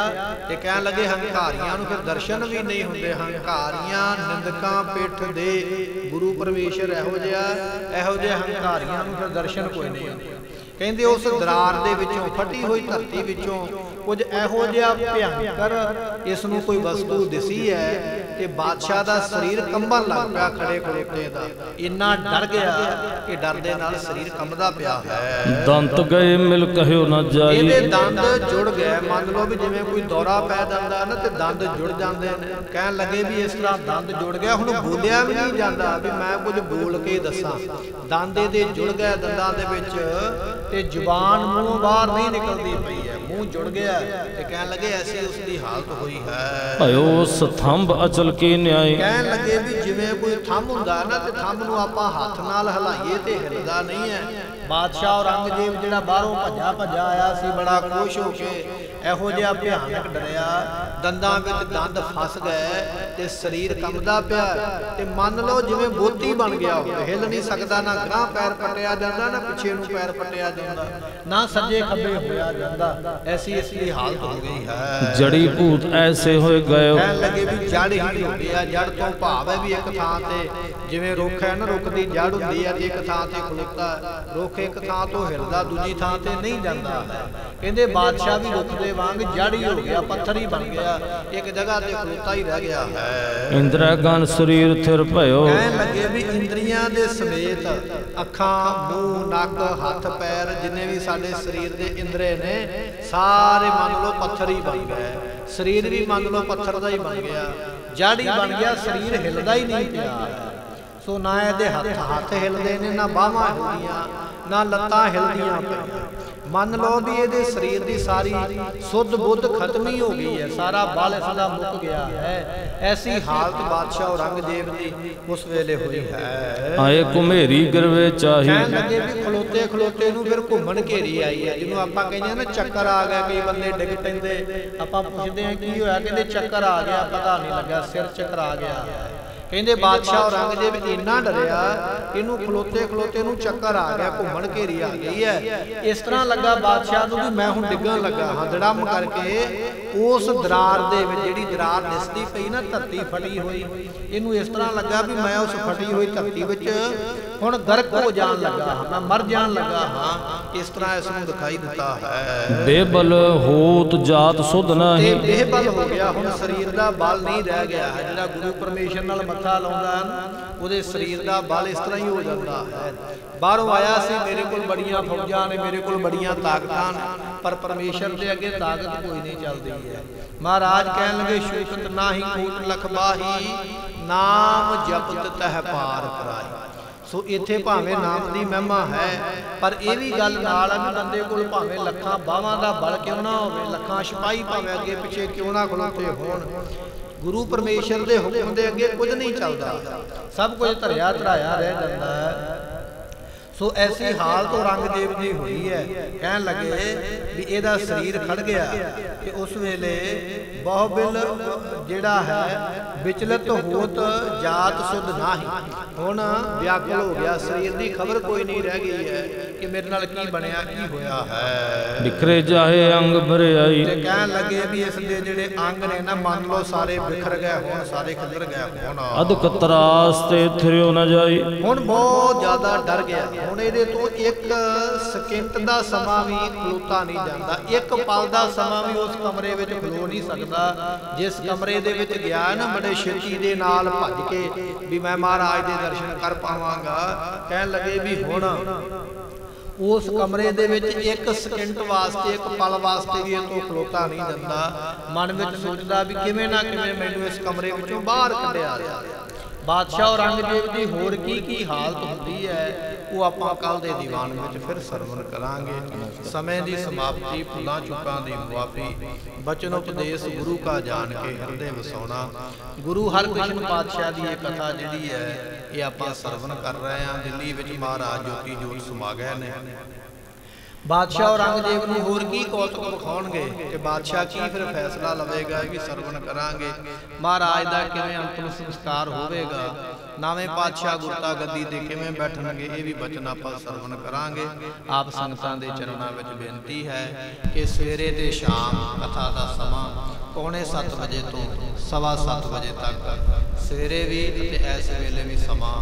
Speaker 1: ਤੇ ਕਹਿਣ ਲੱਗੇ ਹੰਕਾਰੀਆਂ ਨੂੰ ਫਿਰ ਦਰਸ਼ਨ ਵੀ ਨਹੀਂ ਹੁੰਦੇ। ਹੰਕਾਰੀਆਂ ਨਿੰਦਕਾਂ ਪਿੱਠ ਦੇ ਗੁਰੂ ਪਰਮੇਸ਼ਰ ਇਹੋ ਜਿਹੇ ਹੰਕਾਰੀਆਂ ਨੂੰ ਫਿਰ ਦਰਸ਼ਨ ਕੋਈ ਨਹੀਂ ਹੁੰਦੇ। ਕਹਿੰਦੇ ਉਸ ਦਰਾਰ ਦੇ ਵਿੱਚੋਂ ਫਟੀ ਹੋਈ ਧਰਤੀ ਵਿੱਚੋਂ ਕੁਝ ਇਹੋ ਜਿਹਾ ਭਿਆਨਕ ਇਸ ਨੂੰ ਕੋਈ ਵਸਤੂ ਦਿਸੀ ਹੈ ਤੇ ਬਾਦਸ਼ਾਹ ਦਾ ਸਰੀਰ ਕੰਬਣ ਲੱਗ ਪਿਆ ਖੜੇ ਖਲੋਤੇ ਦਾ। ਇੰਨਾ ਡਰ ਗਿਆ ਕਿ ਡਰ ਦੇ ਨਾਲ ਸਰੀਰ ਕੰਬਦਾ ਪਿਆ ਹੈ।
Speaker 2: ਦੰਤ ਗਏ ਮਿਲ ਕਹਿਓ ਨਾ ਜਾਈ।
Speaker 1: ਇਹਦੇ ਦੰਦ ਜੁੜ ਗਏ। ਮੰਨ ਲਓ ਵੀ ਜਿਵੇਂ ਕੋਈ ਦੌਰਾ ਪੈ ਜਾਂਦਾ ਨਾ ਤੇ ਦੰਦ ਜੁੜ ਜਾਂਦੇ ਨੇ। ਕਹਿਣ ਲੱਗੇ ਵੀ ਇਸ ਤਰ੍ਹਾਂ ਦੰਦ ਜੁੜ ਗਿਆ, ਹੁਣ ਬੋਲਿਆ ਵੀ ਨਹੀਂ ਜਾਂਦਾ ਵੀ ਮੈਂ ਕੁਝ ਬੋਲ ਕੇ ਦੱਸਾਂ। ਦੰਦ ਇਹਦੇ ਜੁੜ ਗਏ ਦੰਦਾਂ ਦੇ ਵਿੱਚ ਤੇ ਜ਼ੁਬਾਨ ਮੂੰਹੋਂ ਬਾਹਰ ਨਹੀਂ ਨਿਕਲਦੀ ਪਈ ਹੈ, ਮੂੰਹ ਜੁੜ ਗਿਆ ਤੇ ਕਹਿਣ ਲੱਗੇ ਐਸੀ ਉਸ ਦੀ ਹਾਲਤ ਹੋਈ ਹੈ।
Speaker 2: ਭਇਓ ਸਥੰਭ ਅਚਲ ਕੀ ਨਿਆਏ।
Speaker 1: ਕਹਿਣ ਲੱਗੇ ਵੀ ਜਿਵੇਂ ਕੋਈ ਥੰਮ ਹੁੰਦਾ ਨਾ ਤੇ ਥੰਮ ਨੂੰ ਆਪਾਂ ਹੱਥ ਨਾਲ ਹਿਲਾਈਏ ਤੇ ਹਿਲਦਾ ਨਹੀਂ ਹੈ। ਬਾਦਸ਼ਾਹ ਔਰੰਗਜ਼ੇਬ ਜਿਹੜਾ ਬਾਹਰੋਂ ਭੱਜਾ ਆਇਆ ਸੀ ਬੜਾ ਖੁਸ਼ ਹੋ ਕੇ, ਇਹੋ ਜਿਹਾ ਭਿਆਨਕ ਡਰਿਆ। ਦੰਦਾਂ ਵਿੱਚ ਦੰਦ ਫਸ ਗਏ ਤੇ ਸਰੀਰ ਕੰਬਦਾ ਪਿਆ ਤੇ ਮੰਨ ਲਓ ਜਿਵੇਂ ਬੋਤੀ ਬਣ ਗਿਆ ਹੋਵੇ, ਹਿਲ ਨਹੀਂ ਸਕਦਾ। ਨਾ ਗਾਂਹ ਪੈਰ ਪੱਟਿਆ ਜਾਂਦਾ, ਨਾ ਪਿੱਛੇ ਨੂੰ ਪੈਰ ਪੱਟਿਆ ਜਾਂਦਾ, ਨਾ ਸੱਜੇ ਖੱਬੇ ਹੋਇਆ ਜਾਂਦਾ। ਐਸੀ ਇਸ ਦੀ ਹਾਲਤ ਹੋ ਗਈ ਹੈ।
Speaker 2: ਜੜੀ ਭੂਤ ਐਸੇ ਹੋਏ ਗਏ।
Speaker 1: ਕਹਿਣ ਲੱਗੇ ਵੀ ਜੜ ਹੀ ਹੋ ਗਿਆ। ਜੜ ਤੋਂ ਭਾਵ ਹੈ ਵੀ ਇੱਕ ਥਾਂ ਤੇ ਜਿਵੇਂ ਰੁੱਖ ਹੈ ਨਾ, ਰੁੱਖ ਦੀ ਜੜ ਹੁੰਦੀ ਹੈ, ਇੱਕ ਥਾਂ ਤੇ ਖਲੋਤਾ, ਰੁੱਖ ਇੱਕ ਥਾਂ ਤੋਂ ਹਿਲਦਾ ਦੂਜੀ ਥਾਂ ਤੇ ਨਹੀਂ ਜਾਂਦਾ ਹੈ। ਕਹਿੰਦੇ ਬਾਦਸ਼ਾਹ ਵੀ ਰੁੱਖ ਦੇ ਵਾਂਗ ਜੜ ਹੀ ਹੋ ਗਿਆ, ਪੱਥਰ ਹੀ ਬਣ ਗਿਆ, ਇੱਕ ਜਗ੍ਹਾ ਤੇ ਖਲੋਤਾ ਹੀ ਰਹਿ ਗਿਆ ਹੈ।
Speaker 2: ਇੰਦਰਾ ਗਨ ਸਰੀਰ ਥਿਰ ਭਇਓ।
Speaker 1: ਕਹਿਣ ਲੱਗੇ ਵੀ ਇੰਦਰੀਆਂ ਦੇ ਸਮੇਤ ਅੱਖਾਂ, ਮੂੰਹ, ਨੱਕ, ਹੱਥ, ਪੈਰ ਜਿੰਨੇ ਵੀ ਸਾਡੇ ਸਰੀਰ ਦੇ ਇੰਦਰੇ ਨੇ ਸਾਰੇ ਮੰਨ ਲਓ ਪੱਥਰ ਹੀ ਬਣ ਗਏ। ਸਰੀਰ ਵੀ ਮੰਨ ਲਓ ਪੱਥਰ ਦਾ ਹੀ ਬਣ ਗਿਆ, ਜੜ ਹੀ ਬਣ ਗਿਆ, ਸਰੀਰ ਹਿਲਦਾ ਹੀ ਨਹੀਂ ਪਿਆ। ਸੋ ਨਾ ਇਹਦੇ ਹੱਥ ਹਿਲਦੇ ਨੇ, ਨਾ ਬਾਹਾਂ ਹਿਲਦੀਆਂ, ਨਾ ਲੱਤਾਂ ਹਿਲਦੀਆਂ ਪਈਆਂ। ਮੰਨ ਲਓ ਵੀ ਇਹਦੇ ਸਰੀਰ ਦੀ ਸਾਰੀ ਸੁੱਧ ਬੁੱਧ ਖਤਮ ਹੀ ਹੋ ਗਈ ਹੈ, ਸਾਰਾ ਬਲ ਇਸ ਦਾ ਮੁੱਕ ਗਿਆ ਹੈ। ਐਸੀ ਹਾਲਤ ਬਾਦਸ਼ਾਹ ਔਰੰਗਜ਼ੇਬ ਦੀ ਉਸ ਵੇਲੇ ਹੋਈ ਹੈ।
Speaker 2: ਆਏ ਘੁਮੇਰੀ ਗਿਰਵੇ ਚਾਹੀ।
Speaker 1: ਕਹਿਣ ਲੱਗੇ ਵੀ ਖਲੋਤੇ ਖਲੋਤੇ ਨੂੰ ਫਿਰ ਘੁੰਮਣ ਘੇਰੀ ਆਈ ਹੈ, ਜਿਹਨੂੰ ਆਪਾਂ ਕਹਿੰਦੇ ਨਾ ਚੱਕਰ ਆ ਗਿਆ। ਕਈ ਬੰਦੇ ਡਿੱਗ ਪੈਂਦੇ, ਆਪਾਂ ਪੁੱਛਦੇ ਹਾਂ ਕੀ ਹੋਇਆ, ਕਹਿੰਦੇ ਚੱਕਰ ਆ ਗਿਆ, ਪਤਾ ਨਹੀਂ ਲੱਗਾ, ਸਿਰ ਚੱਕਰ ਆ ਗਿਆ। ਕਹਿੰਦੇ ਬਾਦਸ਼ਾਹ ਔਰੰਗਜ਼ੇਬ ਇੰਨਾ ਡਰਿਆ, ਇਹਨੂੰ ਖਲੋਤੇ ਖਲੋਤੇ ਨੂੰ ਚੱਕਰ ਆ ਗਿਆ, ਘੁੰਮਣ ਘੇਰੀ ਆ ਗਈ ਹੈ। ਇਸ ਤਰ੍ਹਾਂ ਲੱਗਾ ਬਾਦਸ਼ਾਹ ਨੂੰ ਵੀ ਮੈਂ ਹੁਣ ਡਿੱਗਣ ਲੱਗਾ ਹਾਂ। ਧੜਮ ਕਰਕੇ ਉਸ ਦਰਾਰ ਦੇ ਵਿੱਚ, ਜਿਹੜੀ ਦਰਾਰ ਦਿਸਦੀ ਪਈ ਨਾ ਧਰਤੀ ਫਟੀ ਹੋਈ, ਇਹਨੂੰ ਇਸ ਤਰ੍ਹਾਂ ਲੱਗਾ ਵੀ ਮੈਂ ਉਸ ਫਟੀ ਹੋਈ ਧਰਤੀ ਵਿੱਚ ਹੁਣ ਗਰਕ ਹੋ ਜਾਣ ਲੱਗਾ ਹਾਂ, ਮੈਂ ਮਰ ਜਾਣ ਲੱਗਾ ਹਾਂ। ਇਸ ਤਰ੍ਹਾਂ ਇਸ ਨੂੰ ਦਿਖਾਈ ਦਿੱਤਾ ਹੈ।
Speaker 2: ਬੇਬਲ ਹੋਤ ਜਾਤ ਸੁਧ ਨਹੀਂ।
Speaker 1: ਬੇਬਲ ਹੋ ਗਿਆ, ਹੁਣ ਸਰੀਰ ਦਾ ਬਲ ਨਹੀਂ ਰਹਿ ਗਿਆ ਹੈ। ਜਿਹੜਾ ਗੁਰੂ ਪਰਮੇਸ਼ਰ ਨਾਲ ਮੱਥਾ ਲਾਉਂਦਾ ਹੈ ਉਹਦੇ ਸਰੀਰ ਦਾ ਬਲ ਇਸ ਤਰ੍ਹਾਂ ਹੀ ਹੋ ਜਾਂਦਾ ਹੈ। ਬਾਹਰੋਂ ਆਇਆ ਸੀ, ਮੇਰੇ ਕੋਲ ਬੜੀਆਂ ਫੌਜਾਂ ਨੇ, ਮੇਰੇ ਕੋਲ ਬੜੀਆਂ ਤਾਕਤਾਂ ਨੇ, ਪਰ ਪਰਮੇਸ਼ਰ ਦੇ ਅੱਗੇ ਤਾਕਤ ਕੋਈ ਨਹੀਂ ਚੱਲਦੀ ਹੈ। ਮਹਾਰਾਜ ਕਹਿਣ ਲੱਗੇ ਸ਼ੂਕਤ ਨਾਹੀ ਕੂਟ ਲਖ ਬਾਹੀ, ਨਾਮ ਜਪਤ ਤਹ ਪਾਰ ਕਰਾਈ। ਸੋ ਇੱਥੇ ਭਾਵੇਂ ਨਾਮ ਦੀ ਮਹਿਮਾ ਹੈ, ਪਰ ਇਹ ਵੀ ਗੱਲ ਨਾਲ ਹੈ ਵੀ ਬੰਦੇ ਕੋਲ ਭਾਵੇਂ ਲੱਖਾਂ ਬਾਹਾਂ ਦਾ ਬਲ ਕਿਉਂ ਨਾ ਹੋਵੇ, ਲੱਖਾਂ ਸਿਪਾਹੀ ਭਾਵੇਂ ਅੱਗੇ ਪਿੱਛੇ ਕਿਉਂ ਨਾ ਖਲੋਤੇ ਹੋਣ, ਗੁਰੂ ਪਰਮੇਸ਼ਰ ਦੇ ਹੁਕਮ ਦੇ ਅੱਗੇ ਕੁਝ ਨਹੀਂ ਚੱਲਦਾ, ਸਭ ਕੁਝ ਧਰਿਆ ਧਰਾਇਆ ਰਹਿ ਜਾਂਦਾ ਹੈ। ਸੋ ਐਸੀ ਹਾਲਤ ਔਰੰਗਜ਼ੇਬ ਦੀ ਹੋਈ ਹੈ। ਕਹਿਣ ਲੱਗੇ ਵੀ ਇਹਦਾ ਸਰੀਰ ਖੜ ਗਿਆ ਤੇ ਉਸ ਵੇਲੇ ਬਹੁਬਿਲ ਜਿਹੜਾ ਹੈ ਵਿਚਲਤ ਹੋਤ ਜਾਤ ਸੁਧ ਨਾਹੀ। ਹੁਣ ਵਿਆਕੁਲ ਹੋ ਗਿਆ, ਸਰੀਰ ਦੀ ਖਬਰ ਕੋਈ ਨਹੀਂ ਰਹਿ ਗਈ ਹੈ ਕਿ ਮੇਰੇ ਨਾਲ ਕੀ ਬਣਿਆ, ਕੀ ਹੋਇਆ ਹੈ।
Speaker 2: ਬਿਖਰੇ ਜਾਹੇ ਅੰਗ ਭਰਿਆਈ।
Speaker 1: ਤੇ ਕਹਿਣ ਲੱਗੇ ਵੀ ਇਸ ਦੇ ਜਿਹੜੇ ਅੰਗ ਨੇ ਨਾ ਮੰਨ ਲਓ ਸਾਰੇ ਬਿਖਰ ਗਏ ਹੋਣ, ਸਾਰੇ ਖਿਲਰ ਗਏ ਹੋਣ।
Speaker 2: ਅਦਕ ਤਰਾਸ ਤੇ ਥਿਰਿਓ ਨਾ ਜਾਈ।
Speaker 1: ਹੁਣ ਬਹੁਤ ਜ਼ਿਆਦਾ ਡਰ ਗਿਆ। ਹੁਣ ਇਹਦੇ ਤੋਂ ਇੱਕ ਸਕਿੰਟ ਦਾ ਸਮਾਂ ਵੀ ਖਲੋਤਾ ਨਹੀਂ ਜਾਂਦਾ, ਇੱਕ ਪਲ ਦਾ ਸਮਾਂ ਵੀ ਉਸ ਕਮਰੇ ਵਿੱਚ ਖਲੋ ਨਹੀਂ ਸਕਦਾ। ਜਿਸ ਕਮਰੇ ਦੇ ਵਿੱਚ ਗਿਆ ਨਾ ਬੜੇ ਛੇਤੀ ਦੇ ਨਾਲ ਭੱਜ ਕੇ ਵੀ ਮੈਂ ਮਹਾਰਾਜ ਦੇ ਦਰਸ਼ਨ ਕਰ ਪਾਵਾਂਗਾ, ਕਹਿਣ ਲੱਗੇ ਵੀ ਹੁਣ ਉਸ ਕਮਰੇ ਦੇ ਵਿੱਚ ਇੱਕ ਸਕਿੰਟ ਵਾਸਤੇ, ਇੱਕ ਪਲ ਵਾਸਤੇ ਵੀ ਇਹ ਤੋਂ ਖਲੋਤਾ ਨਹੀਂ ਜਾਂਦਾ। ਮਨ ਵਿੱਚ ਸੋਚਦਾ ਵੀ ਕਿਵੇਂ ਨਾ ਕਿਵੇਂ ਮੈਨੂੰ ਇਸ ਕਮਰੇ ਵਿੱਚੋਂ ਬਾਹਰ ਕੱਢਿਆ ਜਾਵੇ। ਬਾਦਸ਼ਾਹ ਔਰੰਗਜ਼ੇਬ ਦੀ ਹੋਰ ਕੀ ਹਾਲਤ ਹੁੰਦੀ ਹੈ ਉਹ ਆਪਾਂ ਕੱਲ ਦੇ ਦੀਵਾਨ ਵਿੱਚ ਫਿਰ ਸਰਵਣ ਕਰਾਂਗੇ। ਸਮੇਂ ਦੀ ਸਮਾਪਤੀ, ਫੁੱਲਾਂ ਚੁੱਕਾਂ ਦੀ ਮੁਆਫੀ, ਬਚਨ ਉਪਦੇਸ਼ ਗੁਰੂ ਕਾ ਜਾਣ ਕੇ ਹਿਰਦੇ ਵਸਾਉਣਾ। ਗੁਰੂ ਹਰਕ੍ਰਿਸ਼ਨ ਪਾਤਸ਼ਾਹ ਦੀ ਇਹ ਕਥਾ ਜਿਹੜੀ ਹੈ ਇਹ ਆਪਾਂ ਸਰਵਣ ਕਰ ਰਹੇ ਹਾਂ। ਦਿੱਲੀ ਵਿੱਚ ਮਹਾਰਾਜ ਜੋਤੀ ਜੋਤ ਸਮਾ ਗਏ ਨੇ। ਬਾਦਸ਼ਾਹ ਔਰੰਗਜ਼ੇਬ ਨੂੰ ਹੋਰ ਕੀ ਕੌਤਕ ਵਿਖਾਉਣਗੇ ਤੇ ਬਾਦਸ਼ਾਹ ਕੀ ਫਿਰ ਫੈਸਲਾ ਲਵੇਗਾ, ਇਹ ਵੀ ਸਰਵਣ ਕਰਾਂਗੇ। ਮਹਾਰਾਜ ਦਾ ਕਿਵੇਂ ਅੰਤਮ ਸੰਸਕਾਰ ਹੋਵੇਗਾ नावें पातशाह गुरता गद्दी ते किवें बैठणगे ये भी बचन आपां सरवण करांगे। आप संगतां दे चरणां विच बेनती है कि सवेरे ते शाम कथा दा समां 6:45 बजे तो 7:15 बजे तक सवेरे भी ते इस वेले भी समां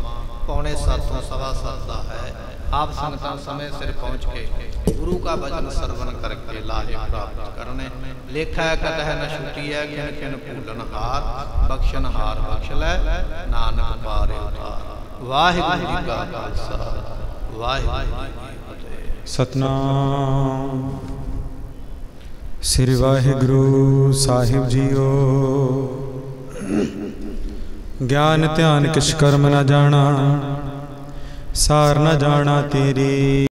Speaker 1: 6:45 तो 7:15 दा है। आप संगतां समय सिर पहुँच के गुरु का भजन सरवण करके लाहे प्राप्त करने। लेखा कतह न छुटी है खिन खिन भूलन हार, बख्शन हार बख्श लै नानक पारे उतार। वाहिगुरू जी का खालसा वाहिगुरू जी की फतेह।
Speaker 3: सतनाम श्री वाहिगुरू साहिब जीओ। ज्ञान ध्यान किछ कर्म न जाना, सार न जाना तेरी।